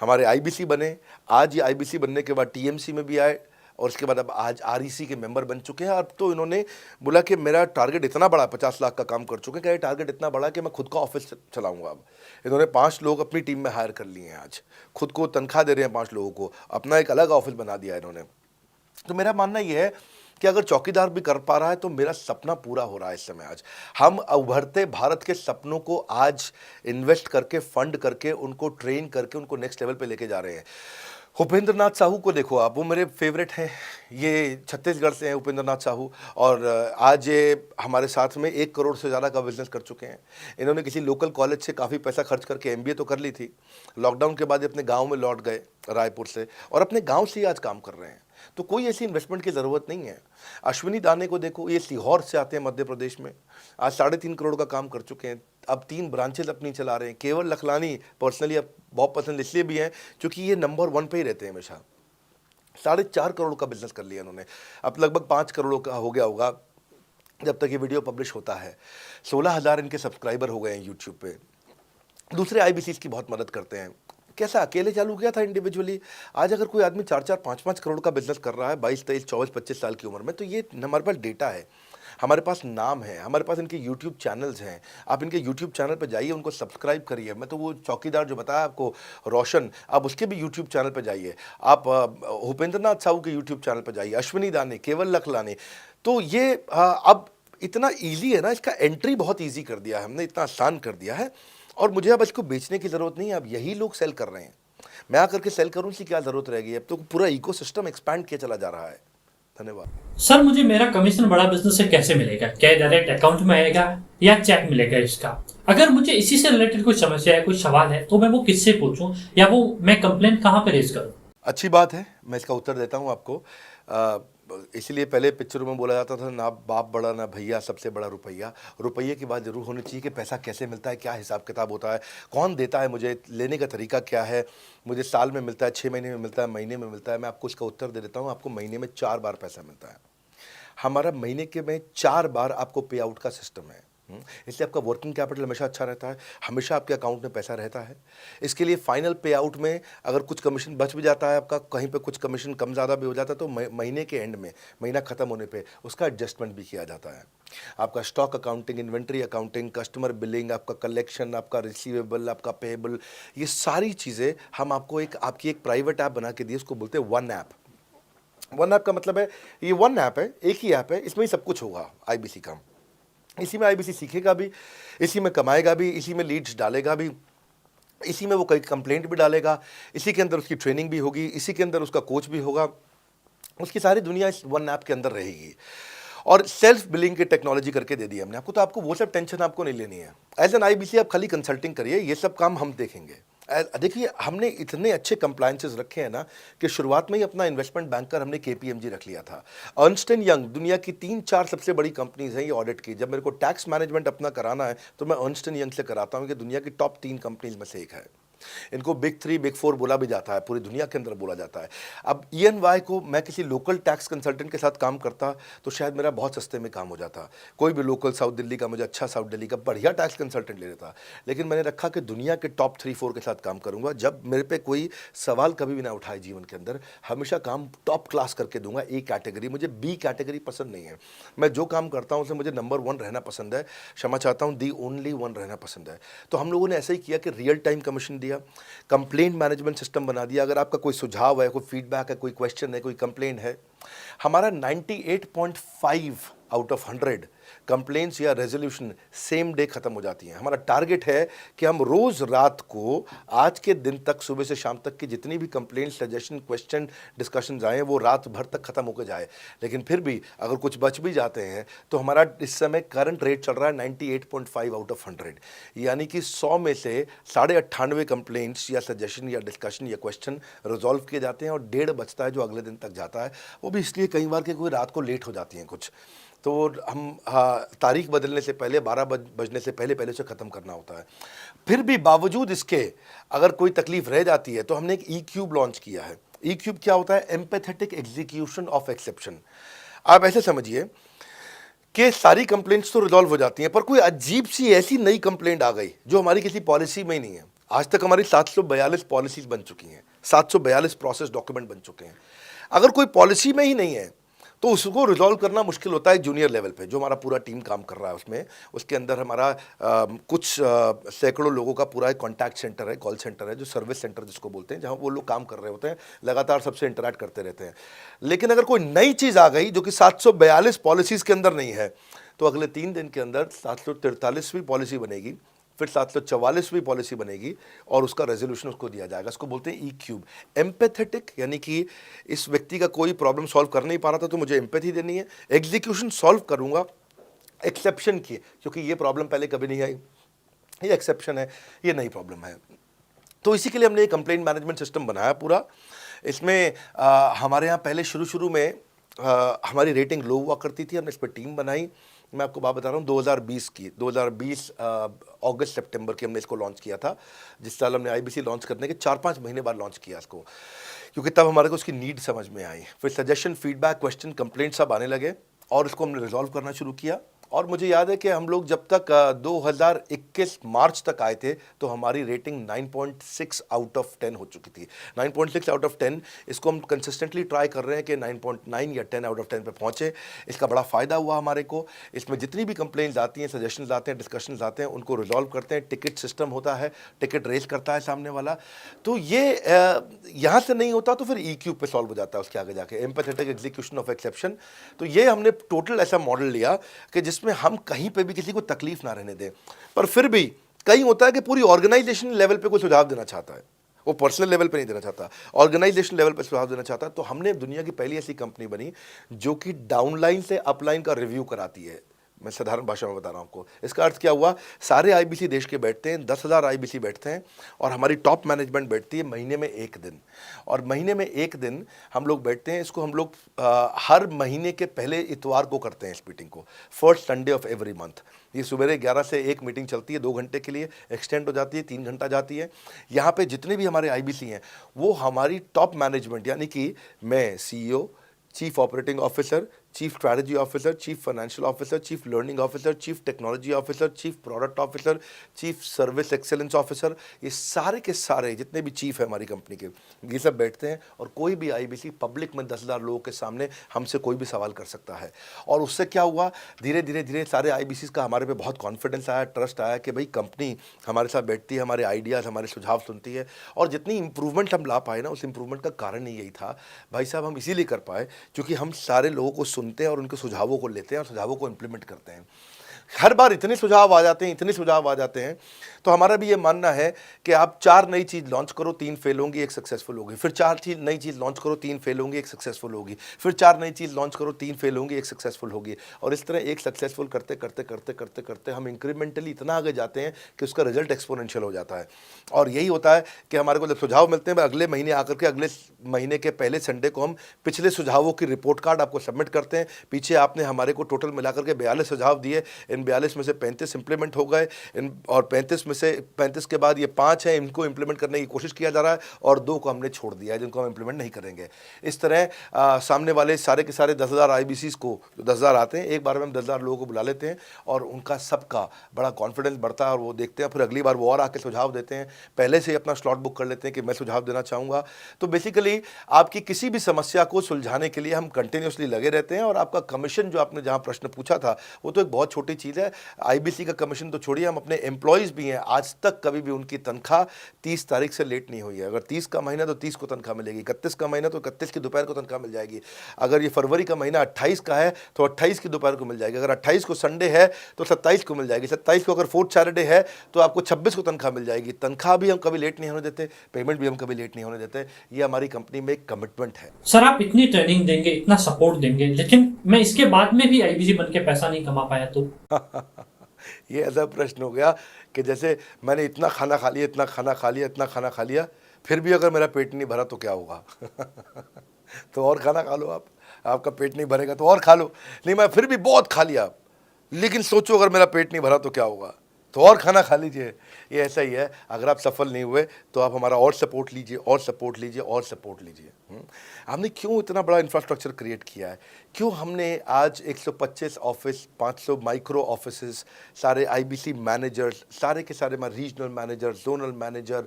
हमारे आईबीसी बने, आज ये आईबीसी बनने के बाद टीएमसी में भी आए, और उसके बाद अब आज आरईसी के मेंबर बन चुके हैं। अब तो इन्होंने बोला कि मेरा टारगेट इतना बड़ा, 50 लाख का काम कर चुके हैं, कि टारगेट इतना बड़ा कि मैं खुद का ऑफिस चलाऊंगा। अब इन्होंने 5 लोग अपनी टीम में हायर कर लिए हैं, आज खुद को तनख्वाह दे रहे हैं 5 लोगों को, अपना एक अलग ऑफिस बना दिया इन्होंने। तो मेरा मानना यह है कि अगर चौकीदार भी कर पा रहा है तो मेरा सपना पूरा हो रहा है इस समय। आज हम उभरते भारत के सपनों को आज इन्वेस्ट करके, फंड करके, उनको ट्रेन करके, उनको नेक्स्ट लेवल पे लेके जा रहे हैं। उपेंद्र नाथ साहू को देखो आप, वो मेरे फेवरेट हैं। ये छत्तीसगढ़ से हैं उपेंद्र नाथ साहू, और आज ये हमारे साथ में 1 करोड़ से ज़्यादा का बिजनेस कर चुके हैं। इन्होंने किसी लोकल कॉलेज से काफ़ी पैसा खर्च करके एमबीए तो कर ली थी। लॉकडाउन के बाद ये अपने गांव में लौट गए रायपुर से, और अपने गांव से ही आज काम कर रहे हैं। तो कोई ऐसी इन्वेस्टमेंट की ज़रूरत नहीं है। अश्विनी दाने को देखो, ये सीहोर से आते हैं मध्य प्रदेश में, आज 3.5 करोड़ का काम कर चुके हैं। अब 3 ब्रांचेज अपनी चला रहे हैं। केवल लखलानी पर्सनली अब बहुत पसंद इसलिए भी हैं क्योंकि ये नंबर 1 पे ही रहते हैं हमेशा। 4.5 करोड़ का बिजनेस कर लिया इन्होंने, अब लगभग 5 करोड़ का हो गया होगा जब तक ये वीडियो पब्लिश होता है। 16,000 इनके सब्सक्राइबर हो गए हैं यूट्यूब पे। दूसरे आईबीसी की बहुत मदद करते हैं। कैसा अकेले चालू किया था इंडिविजुअली, आज अगर कोई आदमी 4-4, 5-5 करोड़ का बिजनेस कर रहा है 22, 23, 24, 25 साल की उम्र में, तो ये हमारे पास डेटा है, हमारे पास नाम है, हमारे पास इनके यूट्यूब चैनल्स हैं। आप इनके यूट्यूब चैनल पर जाइए, उनको सब्सक्राइब करिए। मैं तो वो चौकीदार जो बताया आपको रोशन, आप उसके भी यूट्यूब चैनल पर जाइए। आप भूपेंद्र नाथ साहू के यूट्यूब चैनल पर जाइए, अश्विनी दाने, केवल लखलानी। तो ये अब इतना ईजी है ना, इसका एंट्री बहुत ईजी कर दिया है हमने, इतना आसान कर दिया है। और मुझे अब इसको बेचने की ज़रूरत नहीं है, अब यही लोग सेल कर रहे हैं। मैं आकर के सेल करूं, इसकी क्या ज़रूरत रहेगी? अब तो पूरा इकोसिस्टम एक्सपैंड किया चला जा रहा है। धन्यवाद सर, मुझे मेरा कमीशन बड़ा बिजनेस से कैसे मिलेगा? क्या डायरेक्ट अकाउंट में आएगा या चेक मिलेगा इसका? अगर मुझे इसी से रिलेटेड कोई समस्या है, कोई सवाल है, तो मैं वो किससे पूछूं, या वो मैं कंप्लेंट कहाँ पे रेज करूं? अच्छी बात है, मैं इसका उत्तर देता हूं आपको। इसलिए पहले पिक्चरों में बोला जाता था, ना बाप बड़ा ना भैया, सबसे बड़ा रुपया। रुपये की बात जरूर होनी चाहिए कि पैसा कैसे मिलता है, क्या हिसाब किताब होता है, कौन देता है, मुझे लेने का तरीका क्या है, मुझे साल में मिलता है, 6 महीने में मिलता है, महीने में मिलता है। मैं आपको इसका उत्तर दे देता हूँ। आपको महीने में 4 बार पैसा मिलता है। हमारा महीने के में 4 बार आपको पे आउट का सिस्टम है। इसलिए आपका वर्किंग कैपिटल हमेशा अच्छा रहता है, हमेशा आपके अकाउंट में पैसा रहता है। इसके लिए फाइनल पे आउट में अगर कुछ कमीशन बच भी जाता है आपका, कहीं पे कुछ कमीशन कम ज़्यादा भी हो जाता है, तो महीने के एंड में, महीना ख़त्म होने पे उसका एडजस्टमेंट भी किया जाता है। आपका stock accounting, inventory accounting, customer billing, आपका कलेक्शन, आपका रिसीवेबल, आपका पेएबल, ये सारी चीज़ें हम आपको आपकी एक प्राइवेट ऐप बना के दिए, उसको बोलते हैं वन ऐप। वन ऐप का मतलब है, ये वन ऐप है, एक ही ऐप है, इसमें ही सब कुछ होगा आईबीसी का। इसी में आईबीसी सीखेगा भी, इसी में कमाएगा भी, इसी में लीड्स डालेगा भी, इसी में वो कई कंप्लेंट भी डालेगा, इसी के अंदर उसकी ट्रेनिंग भी होगी, इसी के अंदर उसका कोच भी होगा, उसकी सारी दुनिया इस वन ऐप के अंदर रहेगी। और सेल्फ बिलिंग की टेक्नोलॉजी करके दे दी हमने आपको, तो आपको वो सब टेंशन आपको नहीं लेनी है। एज एन आईबीसी आप खाली कंसल्टिंग करिए, ये सब काम हम देखेंगे। देखिए हमने इतने अच्छे कंप्लायंसेस रखे हैं ना कि शुरुआत में ही अपना इन्वेस्टमेंट बैंकर हमने केपीएमजी रख लिया था। अर्नस्ट एंड यंग दुनिया की 3-4 सबसे बड़ी कंपनीज हैं ये ऑडिट की। जब मेरे को टैक्स मैनेजमेंट अपना कराना है तो मैं अर्नस्ट एंड यंग से कराता हूँ कि दुनिया की टॉप 3 कंपनीज में से एक है। इनको बिग 3 बिग 4 बोला भी जाता है, पूरी दुनिया के अंदर बोला जाता है। अब EY को मैं किसी लोकल टैक्स कंसल्टेंट के साथ काम करता तो शायद मेरा बहुत सस्ते में काम हो जाता। कोई भी लोकल साउथ दिल्ली का, मुझे अच्छा साउथ दिल्ली का बढ़िया टैक्स कंसल्टेंट ले लेता। लेकिन मैंने रखा कि दुनिया के टॉप 3-4 के साथ काम करूंगा। जब मेरे पे कोई सवाल कभी भी ना उठाए जीवन के अंदर, हमेशा काम टॉप क्लास करके दूंगा। ए कैटेगरी, मुझे बी कैटेगरी पसंद नहीं है। मैं जो काम करता हूं उसमें मुझे नंबर 1 रहना पसंद है, क्षमा चाहता हूं, दी ओनली 1 रहना पसंद है। तो हम लोगों ने ऐसा ही किया कि रियल टाइम कमीशन दिया, कंप्लेंट मैनेजमेंट सिस्टम बना दिया। अगर आपका कोई सुझाव है, कोई फीडबैक है, कोई क्वेश्चन है, कोई कंप्लेंट है, हमारा 98.5 आउट ऑफ 100 कंप्लेंट्स या रेजोल्यूशन सेम डे खत्म हो जाती हैं। हमारा टारगेट है कि हम रोज रात को आज के दिन तक, सुबह से शाम तक की जितनी भी कंप्लेंट, सजेशन, क्वेश्चन, डिस्कशन आए वो रात भर तक खत्म होकर जाए। लेकिन फिर भी अगर कुछ बच भी जाते हैं तो हमारा इस समय करंट रेट चल रहा है 98.5 आउट ऑफ 100, यानी कि 100 में से 98.5 कंप्लेंट्स या सजेशन या डिस्कशन या क्वेश्चन रिजॉल्व किए जाते हैं और 1.5 बचता है जो अगले दिन तक जाता है। वो भी इसलिए कई बार कि कोई रात को लेट हो जाती हैं कुछ, तो हम तारीख बदलने से पहले 12 बजने से पहले पहले उसे ख़त्म करना होता है। फिर भी बावजूद इसके अगर कोई तकलीफ रह जाती है तो हमने एक E-क्यूब लॉन्च किया है। E-क्यूब क्या होता है? Empathetic execution of exception. आप ऐसे समझिए कि सारी कंप्लेंट्स तो रिजॉल्व हो जाती हैं, पर कोई अजीब सी ऐसी नई कंप्लेंट आ गई जो हमारी किसी पॉलिसी में ही नहीं है। आज तक हमारी 742 पॉलिसीज बन चुकी हैं, 742 प्रोसेस डॉक्यूमेंट बन चुके हैं। अगर कोई पॉलिसी में ही नहीं है तो उसको रिजॉल्व करना मुश्किल होता है जूनियर लेवल पे, जो हमारा पूरा टीम काम कर रहा है उसमें। उसके अंदर हमारा कुछ सैकड़ों लोगों का पूरा एक कॉन्टैक्ट सेंटर है, कॉल सेंटर है, जो सर्विस सेंटर जिसको बोलते हैं, जहाँ वो लोग काम कर रहे होते हैं, लगातार सबसे इंटरैक्ट करते रहते हैं। लेकिन अगर कोई नई चीज़ आ गई जो कि 742 पॉलिसीज़ के अंदर नहीं है, तो अगले 3 दिन के अंदर 743वीं पॉलिसी बनेगी, फिर 744वीं पॉलिसी बनेगी और उसका रेजोल्यूशन उसको दिया जाएगा। इसको बोलते हैं E-क्यूब। एम्पैथेटिक यानी कि इस व्यक्ति का कोई प्रॉब्लम सॉल्व कर नहीं पा रहा था तो मुझे एम्पैथी देनी है। एग्जीक्यूशन सॉल्व करूंगा एक्सेप्शन की, क्योंकि ये प्रॉब्लम पहले कभी नहीं आई, ये एक्सेप्शन है, ये नई प्रॉब्लम है। तो इसी के लिए हमने एक कंप्लेंट मैनेजमेंट सिस्टम बनाया पूरा। इसमें हमारे यहाँ पहले शुरू में हमारी रेटिंग लो हुआ करती थी, हमने इस पर टीम बनाई। मैं आपको बात बता रहा हूँ 2020 अगस्त सितंबर की हमने इसको लॉन्च किया था। जिस साल हमने आईबीसी लॉन्च करने के 4-5 महीने बाद लॉन्च किया इसको, क्योंकि तब हमारे को उसकी नीड समझ में आई। फिर सजेशन, फीडबैक, क्वेश्चन, कंप्लेंट सब आने लगे और इसको हमने रिजॉल्व करना शुरू किया। और मुझे याद है कि हम लोग जब तक 2021 मार्च तक आए थे तो हमारी रेटिंग 9.6 आउट ऑफ 10 हो चुकी थी। 9.6 आउट ऑफ 10, इसको हम कंसिस्टेंटली ट्राई कर रहे हैं कि 9.9 या 10 आउट ऑफ 10 पे पहुँचे। इसका बड़ा फ़ायदा हुआ हमारे को। इसमें जितनी भी कंप्लेंट्स आती हैं, सजेशंस आते हैं, डिस्कशंस आते हैं, उनको रिजॉल्व करते हैं। टिकट सिस्टम होता है, टिकट रेज करता है सामने वाला। तो ये यहाँ से नहीं होता तो फिर E-क्यूब पे सॉल्व हो जाता है उसके आगे जाके, एम्पैथेटिक एग्जीक्यूशन ऑफ एक्सेप्शन। तो ये हमने टोटल ऐसा मॉडल लिया कि जिसमें हम कहीं पे भी किसी को तकलीफ ना रहने दें। पर फिर भी कहीं होता है कि पूरी ऑर्गेनाइजेशन लेवल पे कोई सुझाव देना चाहता है, वो पर्सनल लेवल पे नहीं देना चाहता, ऑर्गेनाइजेशन लेवल पे सुझाव देना चाहता है। तो हमने दुनिया की पहली ऐसी कंपनी बनी जो कि डाउनलाइन से अपलाइन का रिव्यू कराती है। मैं साधारण भाषा में बता रहा हूँ आपको। इसका अर्थ क्या हुआ? सारे आईबीसी देश के बैठते हैं, 10,000 आईबीसी बैठते हैं और हमारी टॉप मैनेजमेंट बैठती है महीने में 1 दिन। और महीने में 1 दिन हम लोग बैठते हैं। इसको हम लोग हर महीने के पहले इतवार को करते हैं इस मीटिंग को, first Sunday off every month. ये सुबह 11 से 1 मीटिंग चलती है, 2 घंटे के लिए एक्सटेंड हो जाती है, 3 घंटा जाती है। यहाँ पे जितने भी हमारे आईबीसी हैं वो हमारी टॉप मैनेजमेंट, यानी कि मैं CEO, chief operating officer, chief strategy officer, chief financial officer, chief learning officer, chief technology officer, chief product officer, chief service excellence officer, ये सारे के सारे जितने भी चीफ है हमारी कंपनी के, ये सब बैठते हैं। और कोई भी आईबीसी पब्लिक में 10,000 लोगों के सामने हमसे कोई भी सवाल कर सकता है। और उससे क्या हुआ, धीरे धीरे सारे आईबीसी का हमारे पे बहुत कॉन्फिडेंस आया, ट्रस्ट आया कि भाई कंपनी हमारे साथ बैठती है, हमारे आइडियाज़, हमारे सुझाव सुनती है। और जितनी इंप्रूवमेंट हम ला पाए ना, उस इंप्रूवमेंट का कारण ही यही था भाई साहब, हम इसीलिए कर पाए क्योंकि हम सारे लोगों को सुनते हैं और उनके सुझावों को लेते हैं और सुझावों को इम्प्लीमेंट करते हैं। हर बार इतने सुझाव आ जाते हैं, इतने सुझाव आ जाते हैं। तो हमारा भी ये मानना है कि आप 4 नई चीज़ लॉन्च करो, 3 फेल होंगी, 1 सक्सेसफुल होगी। फिर 4 नई चीज़ लॉन्च करो, 3 फेल होंगी, 1 सक्सेसफुल होगी। फिर 4 नई चीज़ लॉन्च करो, 3 फेल होंगी, 1 सक्सेसफुल होगी। और इस तरह एक सक्सेसफुल करते करते करते करते करते हम इंक्रीमेंटली इतना आगे जाते हैं कि उसका रिजल्ट एक्सपोनेंशियल हो जाता है। और यही होता है कि हमारे को जब सुझाव मिलते हैं, अगले महीने आकर के अगले महीने के पहले संडे को हम पिछले सुझावों की रिपोर्ट कार्ड आपको सबमिट करते हैं। पीछे आपने हमारे को टोटल मिलाकर के 42 सुझाव दिए, इन 42 में से 35 इंप्लीमेंट हो गए, और 35 में से 35 के बाद ये 5 हैं, इनको इंप्लीमेंट करने की कोशिश किया जा रहा है, और 2 को हमने छोड़ दिया है जिनको हम इंप्लीमेंट नहीं करेंगे। इस तरह सामने वाले सारे के सारे 10,000 IBCs को, जो 10,000 आते हैं, एक बार में हम 10,000 लोगों को बुला लेते हैं और उनका सबका बड़ा कॉन्फिडेंस बढ़ता है, और वो देखते हैं, फिर अगली बार वो और आके सुझाव देते हैं। पहले से ही अपना स्लॉट बुक कर लेते हैं कि मैं सुझाव देना चाहूँगा। तो बेसिकली आपकी किसी भी समस्या को सुलझाने के लिए हम कंटिन्यूसली लगे रहते हैं। और आपका कमीशन, जो आपने जहाँ प्रश्न पूछा था, वो तो एक बहुत छोटी चीज़ है। IBC का कमीशन तो छोड़िए, हम अपने एम्प्लॉयज़ भी हैं, आज तक कभी भी उनकी तनख्वाह 30 तारीख से लेट नहीं हुई है। अगर 30 का महीना तो 30 को तनख्वाह मिलेगी, 31 का महीना तो 31 की दोपहर को तनख्वाह मिल जाएगी। अगर ये फरवरी का महीना 28 का है तो 28 की दोपहर को मिल जाएगी। अगर 28 को संडे है तो 27 को मिल जाएगी। 27 को अगर फोर्थ सैटरडे है तो आपको 26 को तनख्वाह मिल जाएगी। तनख्वाह भी हम कभी लेट नहीं होने देते, पेमेंट भी हम कभी लेट नहीं होने देते। ये हमारी कंपनी में एक कमिटमेंट है। सर, आप इतनी ट्रेनिंग देंगे, इतना सपोर्ट देंगे, लेकिन मैं इसके बाद में भी IBC बन के पैसा नहीं कमा पाया तो? ये ऐसा प्रश्न हो गया कि जैसे मैंने इतना खाना खा लिया, इतना खाना खा लिया, इतना खाना खा लिया, फिर भी अगर मेरा पेट नहीं भरा तो क्या होगा? तो और खाना खा लो आप, आपका पेट नहीं भरेगा तो और खा लो। नहीं, मैं फिर भी बहुत खा लिया, लेकिन सोचो अगर मेरा पेट नहीं भरा तो क्या होगा? तो और खाना खा लीजिए। ये ऐसा ही है, अगर आप सफल नहीं हुए तो आप हमारा और सपोर्ट लीजिए, और सपोर्ट लीजिए, और सपोर्ट लीजिए। हमने क्यों इतना बड़ा इंफ्रास्ट्रक्चर क्रिएट किया है? क्यों हमने आज 125 ऑफिस, 500 माइक्रो ऑफिसेस, सारे IBC मैनेजर्स, सारे के सारे regional manager, zonal manager,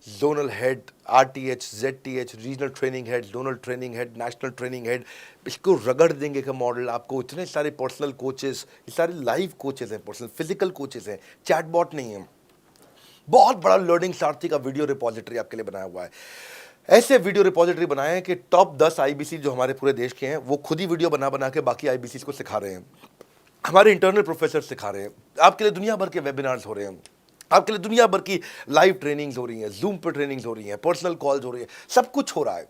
zonal head, RTH, ZTH, regional training head, zonal training head, national training head, इसको रगड़ देंगे का मॉडल। आपको इतने सारे पर्सनल कोचेस, ये सारे लाइव कोचेस हैं, पर्सनल फिजिकल कोचेस हैं, चैटबॉट नहीं है। बहुत बड़ा लर्निंग सारथी का वीडियो रिपोजिटरी आपके लिए बनाया हुआ है। ऐसे वीडियो रिपोजिटरी बनाए हैं कि टॉप 10 IBC जो हमारे पूरे देश के हैं, वो खुद ही वीडियो बना बना के बाकी IBCs को सिखा रहे हैं। हमारे इंटरनल प्रोफेसर सिखा रहे हैं। आपके लिए दुनिया भर के वेबिनार्स हो रहे हैं, आपके लिए दुनिया भर की लाइव ट्रेनिंग्स हो रही हैं, जूम पर ट्रेनिंग्स हो रही हैं, पर्सनल कॉल्स हो रही है, सब कुछ हो रहा है।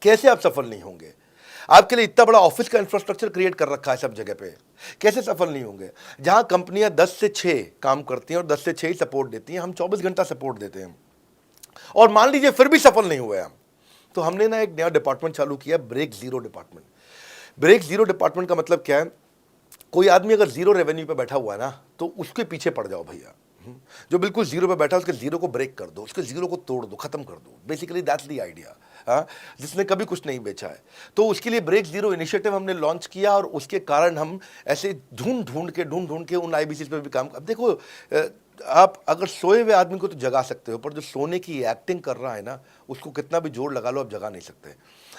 कैसे आप सफल नहीं होंगे? आपके लिए इतना बड़ा ऑफिस का इंफ्रास्ट्रक्चर क्रिएट कर रखा है सब जगह पे, कैसे सफल नहीं होंगे? जहां कंपनियां 10 से 6 काम करती हैं और 10 से 6 ही सपोर्ट देती हैं, हम 24 घंटा सपोर्ट देते हैं। और मान लीजिए फिर भी सफल नहीं हुए हम, तो हमने ना एक नया डिपार्टमेंट चालू किया, break zero department. Break zero department का मतलब क्या है? कोई आदमी अगर जीरो रेवेन्यू पे बैठा हुआ है ना, तो उसके पीछे पड़ जाओ भैया। जो बिल्कुल जीरो पे बैठा है, उसके जीरो को ब्रेक कर दो, उसके जीरो को तोड़ दो, खत्म कर दो। Basically that's the idea. हाँ, जिसने कभी कुछ नहीं बेचा है, तो उसके लिए ब्रेक जीरो इनिशिएटिव हमने लॉन्च किया, और उसके कारण हम ऐसे ढूंढ ढूंढ के उन IBCs पे भी काम। अब देखो, आप अगर सोए हुए आदमी को तो जगा सकते हो, पर जो सोने की एक्टिंग कर रहा है ना, उसको कितना भी जोर लगा लो, आप जगा नहीं सकते।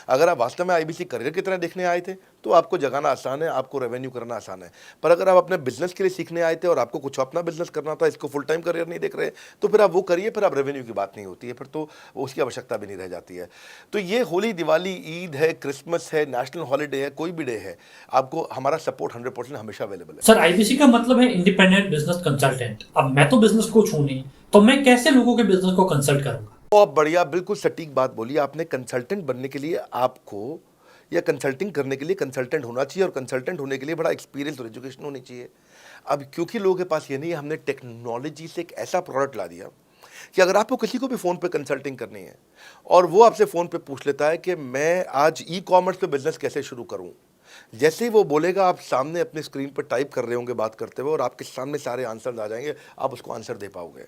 अगर आप वास्तव में IBC करियर की तरह देखने आए थे तो आपको जगाना आसान है, आपको रेवेन्यू करना आसान है। पर अगर आप अपने बिजनेस के लिए सीखने आए थे और आपको कुछ अपना बिजनेस करना था, इसको फुल टाइम करियर नहीं देख रहे, तो फिर आप वो करिए, फिर आप रेवेन्यू की बात नहीं होती है, फिर तो उसकी आवश्यकता भी नहीं रह जाती है। तो ये होली, दिवाली, ईद है, क्रिसमस है, नेशनल हॉलीडे है, कोई भी डे है, आपको हमारा सपोर्ट 100% हमेशा अवेलेबल है। सर, IBC का मतलब है इंडिपेंडेंट बिजनेस कंसल्टेंट। अब मैं तो बिजनेस कोच हूं नहीं, तो मैं कैसे लोगों के बिजनेस को कंसल्ट करूंगा? बहुत बढ़िया, बिल्कुल सटीक बात बोली आपने। कंसल्टेंट बनने के लिए आपको, या कंसल्टिंग करने के लिए कंसल्टेंट होना चाहिए, और कंसल्टेंट होने के लिए बड़ा एक्सपीरियंस और एजुकेशन होनी चाहिए। अब क्योंकि लोगों के पास ये नहीं है, हमने टेक्नोलॉजी से एक ऐसा प्रोडक्ट ला दिया कि अगर आपको किसी को भी फ़ोन पे कंसल्टिंग करनी है और वो आपसे फ़ोन पे पूछ लेता है कि मैं आज ई-कॉमर्स पे बिजनेस कैसे शुरू करूं, जैसे ही वो बोलेगा, आप सामने अपने स्क्रीन पर टाइप कर रहे होंगे बात करते हुए, और आपके सामने सारे आंसर आ जाएंगे, आप उसको आंसर दे पाओगे।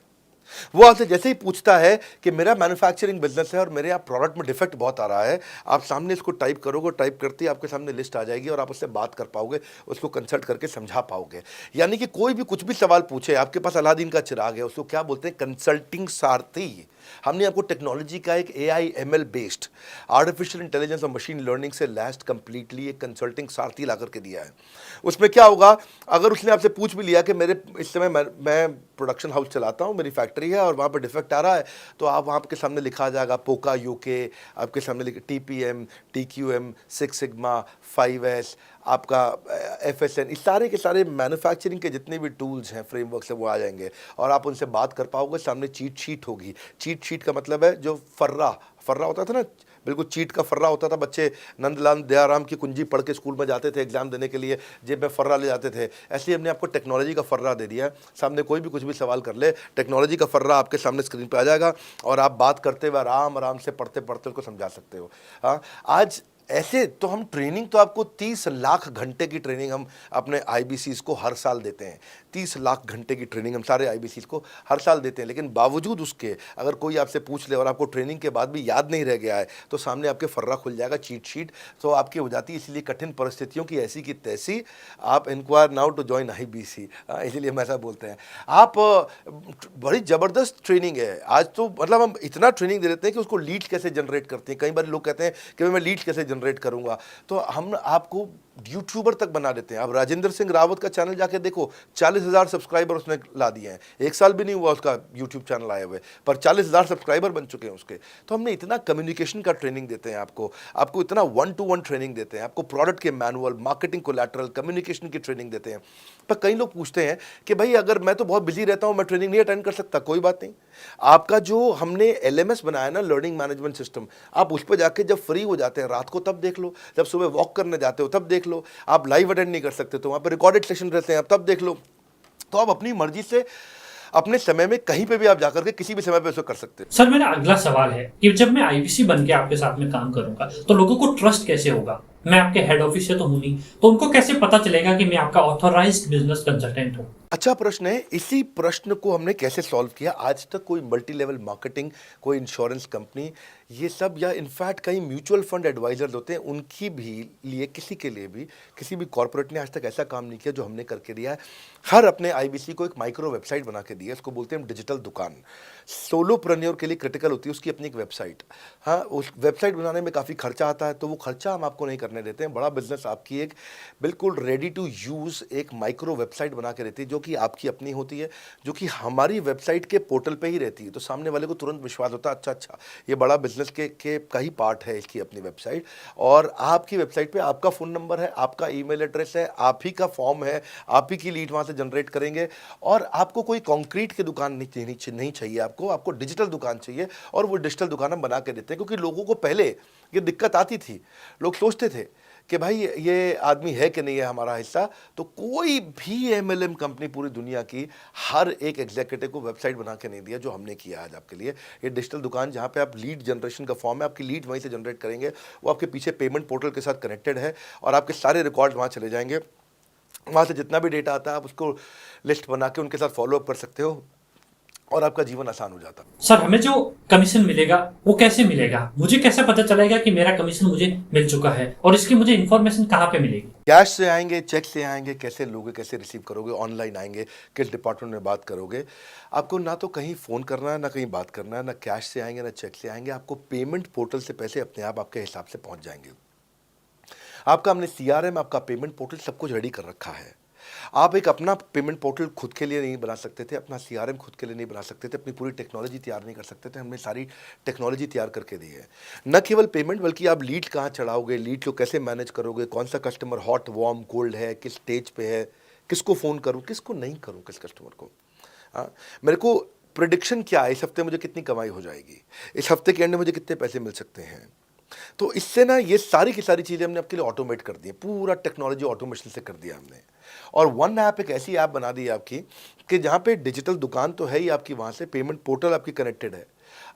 वो आपसे जैसे ही पूछता है कि मेरा मैन्युफैक्चरिंग बिजनेस है और मेरे यहाँ प्रोडक्ट में डिफेक्ट बहुत आ रहा है, आप सामने इसको टाइप करोगे, टाइप करते ही आपके सामने लिस्ट आ जाएगी और आप उससे बात कर पाओगे, उसको कंसल्ट करके समझा पाओगे। यानी कि कोई भी कुछ भी सवाल पूछे, आपके पास अलादीन का चिराग है, उसको क्या बोलते हैं? कंसल्टिंग सारथी। हमने आपको टेक्नोलॉजी का एक AI ML based, artificial intelligence और मशीन लर्निंग से लैस्ड कंप्लीटली एक कंसल्टिंग सारथी ला करके दिया है। उसमें क्या होगा, अगर उसने आपसे पूछ भी लिया कि मेरे इस समय मैं प्रोडक्शन हाउस चलाता हूँ, मेरी फैक्ट्री बैटरी है और वहाँ पर डिफेक्ट आ रहा है, तो आप वहाँ के सामने लिखा आ जाएगा पोका यूके, आपके सामने लिखा TPM, TQM, 6 सिग्मा, 5S, आपका FSN, इस सारे के सारे मैन्युफैक्चरिंग के जितने भी टूल्स हैं, फ्रेमवर्क्स हैं, वो आ जाएंगे और आप उनसे बात कर पाओगे। सामने चीट शीट होगी। चीट शीट का मतलब है जो फर्रा होता था ना, बिल्कुल चीट का फर्रा होता था। बच्चे नंदलाल दयाराम की कुंजी पढ़ के स्कूल में जाते थे एग्जाम देने के लिए, जेब में फर्रा ले जाते थे। ऐसे ही हमने आपको टेक्नोलॉजी का फर्रा दे दिया है। सामने कोई भी कुछ भी सवाल कर ले, टेक्नोलॉजी का फर्रा आपके सामने स्क्रीन पे आ जाएगा और आप बात करते हुए आराम से पढ़ते पढ़ते उसको समझा सकते हो। हाँ, आज ऐसे तो हम ट्रेनिंग तो आपको 30 लाख घंटे की ट्रेनिंग हम अपने IBCs को हर साल देते हैं। 30 लाख घंटे की ट्रेनिंग हम सारे IBCs को हर साल देते हैं, लेकिन बावजूद उसके अगर कोई आपसे पूछ ले और आपको ट्रेनिंग के बाद भी याद नहीं रह गया है, तो सामने आपके फर्रा खुल जाएगा, चीट शीट तो आपकी हो जाती है। इसलिए कठिन परिस्थितियों की ऐसी की तैसी, आप inquire now to join IBC, इसीलिए हम ऐसा बोलते हैं। आप बड़ी ज़बरदस्त ट्रेनिंग है आज तो, मतलब हम इतना ट्रेनिंग दे देते हैं कि उसको लीड कैसे जनरेट करते हैं। कई बार लोग कहते हैं कि मैं लीड कैसे जनरेट करूंगा, तो हम आपको यूट्यूबर तक बना देते हैं। अब राजेंद्र सिंह रावत का चैनल जाके देखो, 40,000 सब्सक्राइबर उसने ला दिए हैं। 1 साल भी नहीं हुआ उसका यूट्यूब चैनल आए हुए, पर 40,000 सब्सक्राइबर बन चुके हैं उसके। तो हमने इतना कम्युनिकेशन का ट्रेनिंग देते हैं आपको इतना 1-to-1 ट्रेनिंग देते हैं, आपको प्रोडक्ट के मैनुअल, मार्केटिंग कोलैटरल, कम्युनिकेशन की ट्रेनिंग देते हैं। पर कई लोग पूछते हैं कि भाई अगर मैं तो बहुत बिजी रहता हूं, मैं ट्रेनिंग नहीं अटेंड कर सकता। कोई बात नहीं, आपका जो हमने LMS बनाया ना, लर्निंग मैनेजमेंट सिस्टम, आप उस पर जाके जब फ्री हो जाते हैं रात को तब देख लो, जब सुबह वॉक करने जाते हो तब देख लो। आप लाइव अटेंड नहीं कर सकते तो वहाँ पर रिकॉर्डेड सेशन रहते हैं, आप तब देख लो। तो आप अपनी मर्जी से अपने समय में कहीं पे भी आप जाकर के किसी भी समय पे उसको कर सकते हो। सर मेरा अगला सवाल है कि जब मैं IBC बन के आपके साथ में काम करूंगा तो लोगों को ट्रस्ट कैसे होगा? मैं आपके हेड ऑफिस से तो हूं नहीं, तो उनको कैसे पता चलेगा कि मैं आपका ऑथराइज्ड बिजनेस कंसल्टेंट हूं? अच्छा प्रश्न है। इसी प्रश्न को हमने कैसे सॉल्व किया, आज तक कोई मल्टी लेवल मार्केटिंग, कोई इंश्योरेंस कंपनी, ये सब, या इनफैक्ट कई म्यूचुअल फंड एडवाइजर्स होते हैं, उनकी भी लिए किसी के लिए भी किसी भी कॉर्पोरेट ने आज तक ऐसा काम नहीं किया जो हमने करके दिया है। हर अपने IBC को एक माइक्रो वेबसाइट बना के दी है, उसको बोलते हैं डिजिटल दुकान। सोलोप्रेन्योर के लिए क्रिटिकल होती है उसकी अपनी एक वेबसाइट। हाँ, उस वेबसाइट बनाने में काफ़ी खर्चा आता है, तो वो खर्चा हम आपको नहीं करने देते हैं। बड़ा बिजनेस आपकी एक बिल्कुल रेडी टू यूज़ एक माइक्रो वेबसाइट बना के रहती है, जो कि आपकी अपनी होती है, जो कि हमारी वेबसाइट के पोर्टल पे ही रहती है। तो सामने वाले को तुरंत विश्वास होता है, अच्छा ये बड़ा बिजनेस के का ही पार्ट है इसकी अपनी वेबसाइट। और आपकी वेबसाइट पे आपका फ़ोन नंबर है, आपका ईमेल एड्रेस है, आप ही का फॉर्म है, आप ही की लीड वहाँ से जनरेट करेंगे। और आपको कोई कंक्रीट की दुकान नहीं चाहिए, आपको डिजिटल दुकान चाहिए, और वो डिजिटल दुकान हम बना के देते हैं। क्योंकि लोगों को पहले ये दिक्कत आती थी, लोग सोचते थे कि भाई ये आदमी है कि नहीं है हमारा हिस्सा। तो कोई भी MLM कंपनी पूरी दुनिया की हर एक एग्जीक्यूटिव को वेबसाइट बना के नहीं दिया जो हमने किया आज आपके लिए। ये डिजिटल दुकान जहाँ पे आप लीड जनरेशन का फॉर्म है, आपकी लीड वहीं से जनरेट करेंगे, वो आपके पीछे पेमेंट पोर्टल के साथ कनेक्टेड है और आपके सारे रिकॉर्ड वहाँ चले जाएंगे। वहाँ से जितना भी डेटा आता है आप उसको लिस्ट बना के उनके साथ फॉलोअप कर सकते हो और आपका जीवन आसान हो जाता है। सर हमें जो कमीशन मिलेगा वो कैसे मिलेगा? मुझे कैसे पता चलेगा कि मेरा कमीशन मुझे मिल चुका है, और इसकी मुझे इन्फॉर्मेशन कहाँ पे मिलेगी? कैश से आएंगे, चेक से आएंगे, कैसे लोगे, कैसे रिसीव करोगे, ऑनलाइन आएंगे, किस डिपार्टमेंट में बात करोगे? आपको ना तो कहीं फ़ोन करना है, ना कहीं बात करना है, ना कैश से आएंगे ना चेक से आएंगे। आपको पेमेंट पोर्टल से पैसे अपने आप आपके हिसाब से पहुंच जाएंगे। आपका हमने CRM, आपका पेमेंट पोर्टल सब कुछ रेडी कर रखा है। आप एक अपना पेमेंट पोर्टल खुद के लिए नहीं बना सकते थे, अपना CRM खुद के लिए नहीं बना सकते थे, अपनी पूरी टेक्नोलॉजी तैयार नहीं कर सकते थे। हमने सारी टेक्नोलॉजी तैयार करके दी है। न केवल पेमेंट, बल्कि आप लीड कहाँ चढ़ाओगे, लीड को कैसे मैनेज करोगे, कौन सा कस्टमर हॉट, वार्म, कोल्ड है, किस स्टेज पे है, किसको फ़ोन करूँ, किसको नहीं करूँ, किस कस्टमर को। हाँ, मेरे को प्रिडिक्शन क्या है, इस हफ्ते मुझे कितनी कमाई हो जाएगी, इस हफ्ते के एंड में मुझे कितने पैसे मिल सकते हैं। तो इससे ना ये सारी की सारी चीज़ें हमने आपके लिए ऑटोमेट कर दी है, पूरा टेक्नोलॉजी ऑटोमेशन से कर दिया हमने। और वन ऐप एक ऐसी ऐप बना दी है आपकी कि जहाँ पे डिजिटल दुकान तो है ही आपकी, वहाँ से पेमेंट पोर्टल आपकी कनेक्टेड है,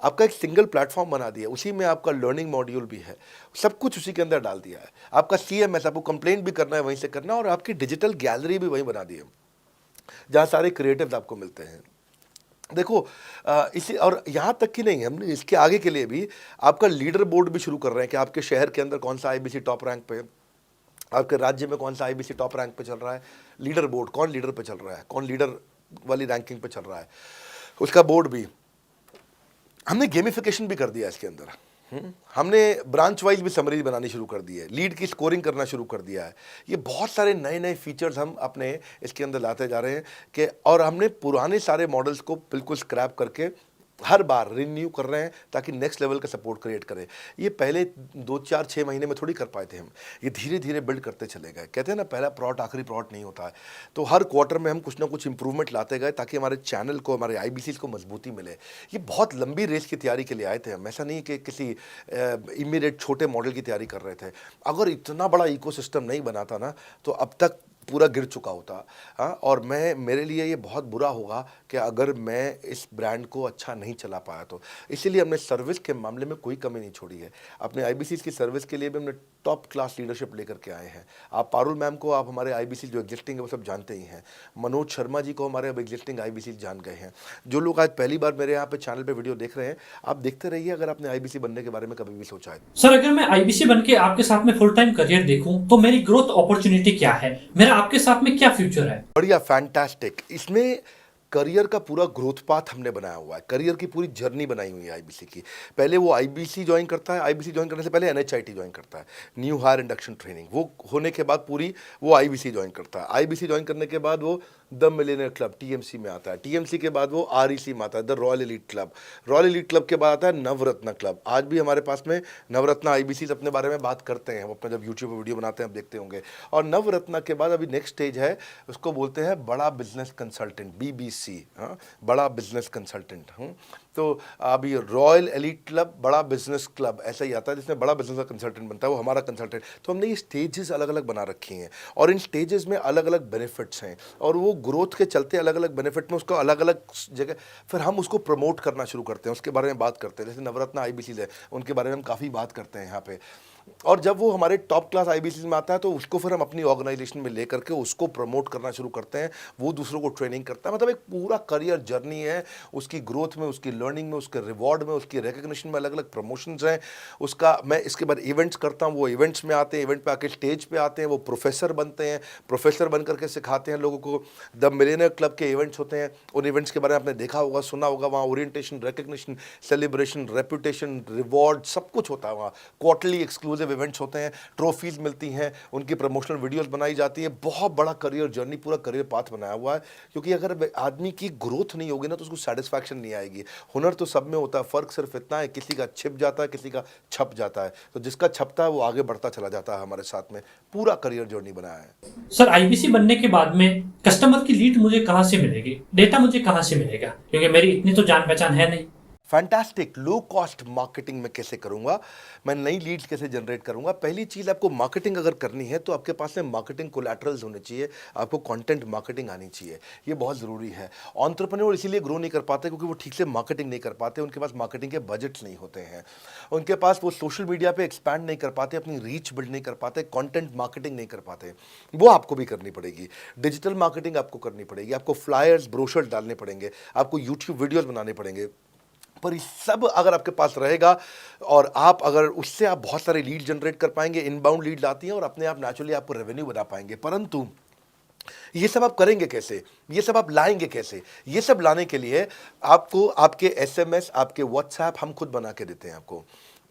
आपका एक सिंगल प्लेटफॉर्म बना दिया, उसी में आपका लर्निंग मॉड्यूल भी है, सब कुछ उसी के अंदर डाल दिया है। आपका CMS, आपको कंप्लेंट भी करना है वहीं से करना, और आपकी डिजिटल गैलरी भी वहीं बना दी है जहाँ सारे क्रिएटिव आपको मिलते हैं। देखो इसी, और यहाँ तक कि नहीं, हमने इसके आगे के लिए भी आपका लीडर बोर्ड भी शुरू कर रहे हैं कि आपके शहर के अंदर कौन सा IBC टॉप रैंक पे है, आपके राज्य में कौन सा IBC टॉप रैंक पे चल रहा है, लीडर बोर्ड कौन लीडर पे चल रहा है, कौन लीडर वाली रैंकिंग पे चल रहा है, उसका बोर्ड भी हमने गेमिफिकेशन भी कर दिया इसके अंदर। हमने ब्रांच वाइज भी समरी बनानी शुरू कर दी है, लीड की स्कोरिंग करना शुरू कर दिया है। ये बहुत सारे नए नए फीचर्स हम अपने इसके अंदर लाते जा रहे हैं कि और हमने पुराने सारे मॉडल्स को बिल्कुल स्क्रैप करके हर बार रिन्यू कर रहे हैं ताकि नेक्स्ट लेवल का सपोर्ट क्रिएट करें। ये पहले 2 4 6 महीने में थोड़ी कर पाए थे हम, ये धीरे धीरे बिल्ड करते चले गए। कहते हैं ना, पहला प्लॉट आखिरी प्लॉट नहीं होता है। तो हर क्वार्टर में हम कुछ ना कुछ इंप्रूवमेंट लाते गए ताकि हमारे चैनल को, हमारे आईबीसी को मजबूती मिले। ये बहुत लंबी रेस की तैयारी के लिए आए थे हम, ऐसा नहीं कि किसी इमीडिएट छोटे मॉडल की तैयारी कर रहे थे। अगर इतना बड़ा इकोसिस्टम नहीं बनाता ना तो अब तक पूरा गिर चुका होता। हाँ, और मेरे लिए ये बहुत बुरा होगा कि अगर मैं इस ब्रांड को अच्छा नहीं चला पाया तो। इसीलिए हमने सर्विस के मामले में कोई कमी नहीं छोड़ी है। अपने आईबीसी की सर्विस के लिए भी हमने टॉप क्लास लीडरशिप लेकर के आए हैं। आप पारुल मैम को, आप हमारे आईबीसी जो एग्जिस्टिंग है वो सब जानते ही हैं। मनोज शर्मा जी को हमारे अब एग्जिस्टिंग आईबीसी जान गए हैं। जो लोग आज पहली बार मेरे यहाँ पे चैनल पे वीडियो देख रहे हैं, आप देखते रहिए अगर आपने आईबीसी बनने के बारे में कभी भी सोचा है। सर, अगर मैं आईबीसी बन के आपके साथ में फुल टाइम करियर देखूं तो मेरी ग्रोथ अपॉर्चुनिटी क्या है, मेरा आपके साथ में क्या फ्यूचर है? बढ़िया, फैंटास्टिक। इसमें करियर का पूरा ग्रोथ पाथ हमने बनाया हुआ है, करियर की पूरी जर्नी बनाई हुई है आईबीसी की। पहले वो आईबीसी ज्वाइन करता है, आईबीसी ज्वाइन करने से पहले एनएचआईटी ज्वाइन करता है, न्यू हायर इंडक्शन ट्रेनिंग। वो होने के बाद पूरी वो आईबीसी ज्वाइन करता है। आईबीसी ज्वाइन करने के बाद वो द मिलेनियर क्लब टीएमसी में आता है। टीएमसी के बाद वो आरईसी में आता है, the royal elite club. Royal elite club के बाद आता है नवरत्न क्लब। आज भी हमारे पास में नवरत्न आईबीसी अपने बारे में बात करते हैं, हम अपना जब यूट्यूब पर वीडियो बनाते हैं आप देखते होंगे। और नवरत्न के बाद अभी नेक्स्ट स्टेज है, उसको बोलते हैं बड़ा बिजनेस कंसल्टेंट, बीबीसी। हाँ, बड़ा बिजनेस कंसल्टेंट। तो अभी रॉयल एलीट क्लब, बड़ा बिजनेस क्लब, ऐसा ही आता है जिसमें बड़ा बिजनेस का कंसल्टेंट बनता है, वो हमारा कंसल्टेंट। तो हमने ये स्टेजेस अलग अलग बना रखी हैं और इन स्टेजेस में अलग अलग बेनिफिट्स हैं और वो ग्रोथ के चलते अलग अलग बेनिफिट में उसको अलग अलग जगह फिर हम उसको प्रमोट करना शुरू करते हैं, उसके बारे में बात करते हैं। जैसे नवरत्न आईबीसी है, उनके बारे में हम काफ़ी बात करते हैं यहाँ पे। और जब वो हमारे टॉप क्लास आईबीसी में आता है तो उसको फिर हम अपनी ऑर्गेनाइजेशन में लेकर के उसको प्रमोट करना शुरू करते हैं, वो दूसरों को ट्रेनिंग करता है। मतलब एक पूरा करियर जर्नी है, उसकी ग्रोथ में, उसकी लर्निंग में, उसके रिवॉर्ड में, उसकी रिकग्निशन में अलग अलग प्रमोशंस हैं उसका। मैं इसके बाद इवेंट्स करता हूँ, वो इवेंट्स में आते हैं, इवेंट पे आके स्टेज पे आते हैं, वो प्रोफेसर बनते हैं, प्रोफेसर बन करके सिखाते हैं लोगों को। द मिलेनियर क्लब के इवेंट्स होते हैं, उन इवेंट्स के बारे में आपने देखा होगा, सुना होगा। वहाँ orientation, recognition, celebration, reputation, reward सब कुछ होता है वहाँ। क्वार्टरली एक्सक्लूसिव इवेंट्स होते हैं, ट्रॉफीज मिलती हैं, उनकी प्रमोशनल वीडियोस बनाई जाती है। बहुत बड़ा करियर जर्नी, पूरा करियर पाथ बनाया हुआ है। क्योंकि अगर आदमी की ग्रोथ नहीं होगी ना तो उसको सेटिस्फैक्शन नहीं आएगी। हुनर तो सब में होता है, फर्क सिर्फ इतना है, किसी का छिप जाता है, किसी का छप जाता है। तो जिसका छपता है वो आगे बढ़ता चला जाता है। हमारे साथ में पूरा करियर जर्नी बनाया है। सर, आईबीसी बनने के बाद में कस्टमर की लीड मुझे कहां से मिलेगी, डेटा मुझे कहां से मिलेगा, क्योंकि मेरी इतनी तो जान पहचान है नहीं। फैंटास्टिक। लो कॉस्ट मार्केटिंग में कैसे करूंगा मैं, नई लीड्स कैसे जनरेट करूंगा। पहली चीज़, आपको मार्केटिंग अगर करनी है तो आपके पास में मार्केटिंग कोलैटरल्स होने चाहिए, आपको कंटेंट मार्केटिंग आनी चाहिए, ये बहुत ज़रूरी है। एंटरप्रेन्योर इसीलिए ग्रो नहीं कर पाते क्योंकि वो ठीक से मार्केटिंग नहीं कर पाते, उनके पास मार्केटिंग के बजट्स नहीं होते हैं, उनके पास वो सोशल मीडिया पे एक्सपैंड नहीं कर पाते, अपनी रीच बिल्ड नहीं कर पाते, कंटेंट मार्केटिंग नहीं कर पाते। वो आपको भी करनी पड़ेगी। डिजिटल मार्केटिंग आपको करनी पड़ेगी, आपको फ्लायर्स, ब्रोशर्स डालने पड़ेंगे, आपको यूट्यूब वीडियोज़ बनाने पड़ेंगे। पर ये सब अगर आपके पास रहेगा और आप अगर उससे आप बहुत सारे लीड जनरेट कर पाएंगे, इनबाउंड लीड आती हैं और अपने आप नेचुरली आपको रेवेन्यू बना पाएंगे। परंतु ये सब आप करेंगे कैसे, ये सब आप लाएंगे कैसे? ये सब लाने के लिए आपको आपके एसएमएस, आपके व्हाट्सएप हम खुद बना के देते हैं। आपको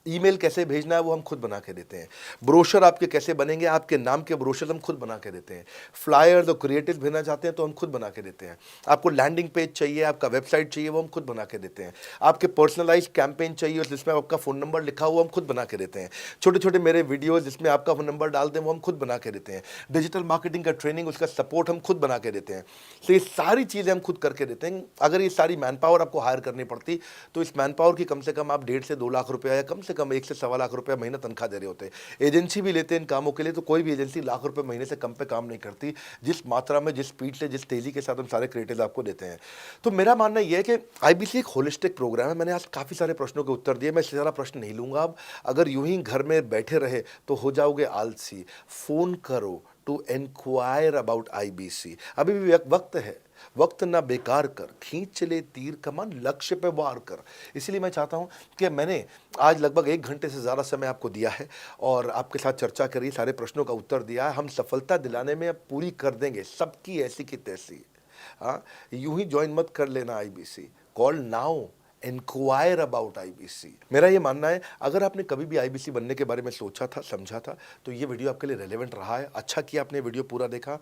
ईमेल कैसे भेजना है वो हम खुद बना के देते हैं। ब्रोशर आपके कैसे बनेंगे, आपके नाम के ब्रोशर हम खुद बना के देते हैं। फ्लायर्स और क्रिएटिव भेजना चाहते हैं तो हम खुद बना के देते हैं। आपको लैंडिंग पेज चाहिए, आपका वेबसाइट चाहिए, वो हम खुद बना के देते हैं। आपके पर्सनलाइज्ड कैंपेन चाहिए जिसमें आपका फ़ोन नंबर लिखा हुआ, हम खुद बना के देते हैं। छोटे छोटे मेरे वीडियोज़ जिसमें आपका फ़ोन नंबर डाल दें वो हम खुद बना के देते हैं। डिजिटल मार्केटिंग का ट्रेनिंग, उसका सपोर्ट हम खुद बना के देते हैं। तो ये सारी चीज़ें हम खुद करके देते हैं। अगर ये सारी मैन पावर आपको हायर करनी पड़ती तो इस मैन पावर की कम से कम आप 1.5 से 2 लाख रुपया या कम से कम 1 से 1.25 लाख रुपया महीना तनख्वाह दे रहे होते। एजेंसी भी लेते हैं इन कामों के लिए, तो कोई भी एजेंसी लाख रुपए महीने से कम पे काम नहीं करती, जिस मात्रा में, जिस स्पीड से, जिस तेजी के साथ हम सारे क्रिएटिव आपको देते हैं। तो मेरा मानना यह है कि आईबीसी एक होलिस्टिक प्रोग्राम है। मैंने आज काफ़ी सारे प्रश्नों के उत्तर दिए, मैं इससे ज़्यादा प्रश्न नहीं लूँगा अब। अगर यूं ही घर में बैठे रहे तो हो जाओगे आलसी। फ़ोन करो टू एनक्वायर अबाउट आईबीसी। अभी भी वक्त है, वक्त ना बेकार कर, खींच चले तीर कमान, लक्ष्य पे वार कर। इसलिए मैं चाहता हूं कि मैंने आज लगभग 1 घंटे से ज़्यादा समय आपको दिया है और आपके साथ चर्चा करी, सारे प्रश्नों का उत्तर दिया है। हम सफलता दिलाने में अब पूरी कर देंगे, सबकी ऐसी की तैसी। हाँ, यूं ही ज्वाइन मत कर लेना IBC. Call now inquire about IBC. मेरा ये मानना है अगर आपने कभी भी आईबीसी बनने के बारे में सोचा था, समझा था, तो ये वीडियो आपके लिए रेलेवेंट रहा है। अच्छा किया आपने वीडियो पूरा देखा।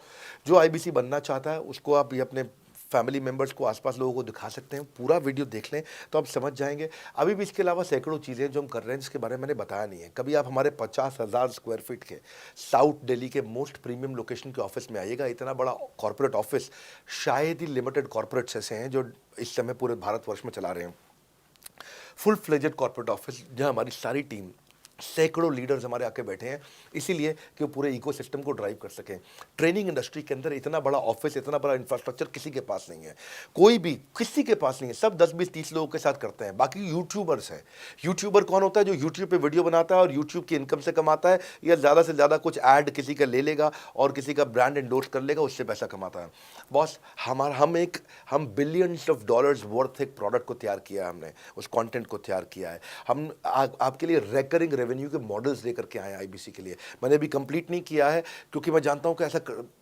जो आईबीसी बनना चाहता है उसको आप ये अपने फैमिली मेम्बर्स को, आसपास लोगों को दिखा सकते हैं। पूरा वीडियो देख लें तो आप समझ जाएंगे। अभी भी इसके अलावा सैकड़ों चीज़ें जो हम कर रहे हैं जिसके बारे में मैंने बताया नहीं है। कभी आप हमारे 50,000 स्क्वायर फीट के साउथ दिल्ली के मोस्ट प्रीमियम लोकेशन के ऑफिस में आइएगा। इतना बड़ा कॉर्पोरेट ऑफिस शायद ही लिमिटेड कॉर्पोरेट्स ऐसे हैं जो इस समय पूरे भारतवर्ष में चला रहे हैं। फुल फ्लेजेड कॉर्पोरेट ऑफिस जहाँ हमारी सारी टीम, सैकड़ों लीडर्स हमारे आके बैठे हैं, इसीलिए कि वो पूरे इकोसिस्टम को ड्राइव कर सकें। ट्रेनिंग इंडस्ट्री के अंदर इतना बड़ा ऑफिस, इतना बड़ा इंफ्रास्ट्रक्चर किसी के पास नहीं है। कोई भी किसी के पास नहीं है। सब 10, 20, 30 लोगों के साथ करते हैं। बाकी यूट्यूबर्स हैं। यूट्यूबर कौन होता है? जो यूट्यूब पे वीडियो बनाता है और यूट्यूब की इनकम से कमाता है, या ज़्यादा से ज़्यादा कुछ ऐड किसी का ले लेगा और किसी का ब्रांड एंडोर्स कर लेगा, उससे पैसा कमाता है। बॉस, हम बिलियंस ऑफ डॉलर्स वर्थ एक प्रोडक्ट को तैयार किया है। हमने उस कंटेंट को तैयार किया है। हम आपके लिए रेकरिंग रेवेन्यू के मॉडल्स लेकर के आए हैं आईबीसी के लिए। मैंने अभी कंप्लीट नहीं किया है क्योंकि मैं जानता हूं कि ऐसा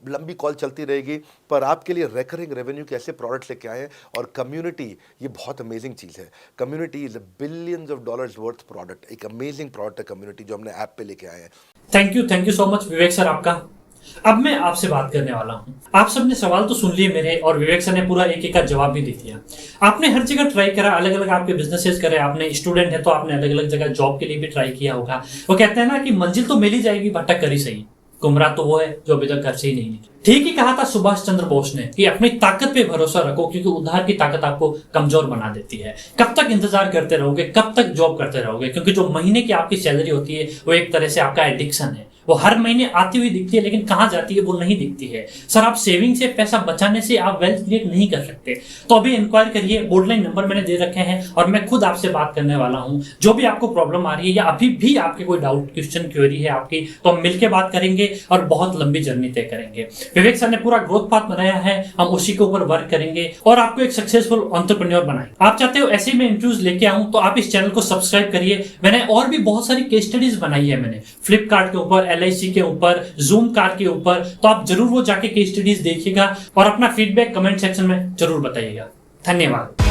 लंबी कॉल चलती रहेगी, पर आपके लिए रेकरिंग रेवेन्यू के ऐसे प्रोडक्ट्स लेके आए हैं। और कम्युनिटी, ये बहुत अमेजिंग चीज़ है। Community is a billions of dollars worth product. एक अमेजिंग प्रोडक्ट है कम्युनिटी, जो हमने ऐप पे लेके आए हैं। Thank you so much Vivek sir आपका। अब मैं आपसे बात करने वाला हूं। आप सबने सवाल तो सुन लिए मेरे, और विवेक सर ने पूरा एक एक का जवाब भी दे दिया। आपने हर जगह ट्राई करा, अलग अलग आपके बिजनेसेस करे। आपने स्टूडेंट है तो आपने अलग अलग जगह जॉब के लिए भी ट्राई किया होगा। वो कहते हैं ना कि मंजिल तो मिल ही जाएगी, भटक कर ही सही। गुमराह तो वो है जो अभी तक घर से ही नहीं निकला। ठीक ही कहा था सुभाष चंद्र बोस ने कि अपनी ताकत पे भरोसा रखो, क्योंकि उधार की ताकत आपको कमजोर बना देती है। कब तक इंतजार करते रहोगे, कब तक जॉब करते रहोगे? क्योंकि जो महीने की आपकी सैलरी होती है वो एक तरह से आपका एडिक्शन है। वो हर महीने आती हुई दिखती है, लेकिन कहां जाती है वो नहीं दिखती है। सर, आप सेविंग से, पैसा बचाने से आप वेल्थ क्रिएट नहीं कर सकते। तो अभी इंक्वायर करिए। बोर्डलाइन नंबर मैंने दे रखे हैं और मैं खुद आपसे बात करने वाला हूं। जो भी आपको प्रॉब्लम आ रही है या अभी भी आपके कोई डाउट, क्वेश्चन, क्वेरी है आपकी, तो हम मिलकर बात करेंगे और बहुत लंबी जर्नी तय करेंगे। विवेक सर ने पूरा ग्रोथ पाथ बनाया है, हम उसी के ऊपर वर्क करेंगे और आपको एक सक्सेसफुल एंटरप्रेन्योर बनाएंगे। आप चाहते हो ऐसे में इंटरव्यूज लेके आऊं तो आप इस चैनल को सब्सक्राइब करिए। मैंने और भी बहुत सारी केस स्टडीज बनाई है। मैंने फ्लिपकार्ट के ऊपर, LIC के ऊपर, जूम कार के ऊपर, तो आप जरूर वो जाके केस स्टडीज देखिएगा और अपना फीडबैक कमेंट सेक्शन में जरूर बताइएगा। धन्यवाद।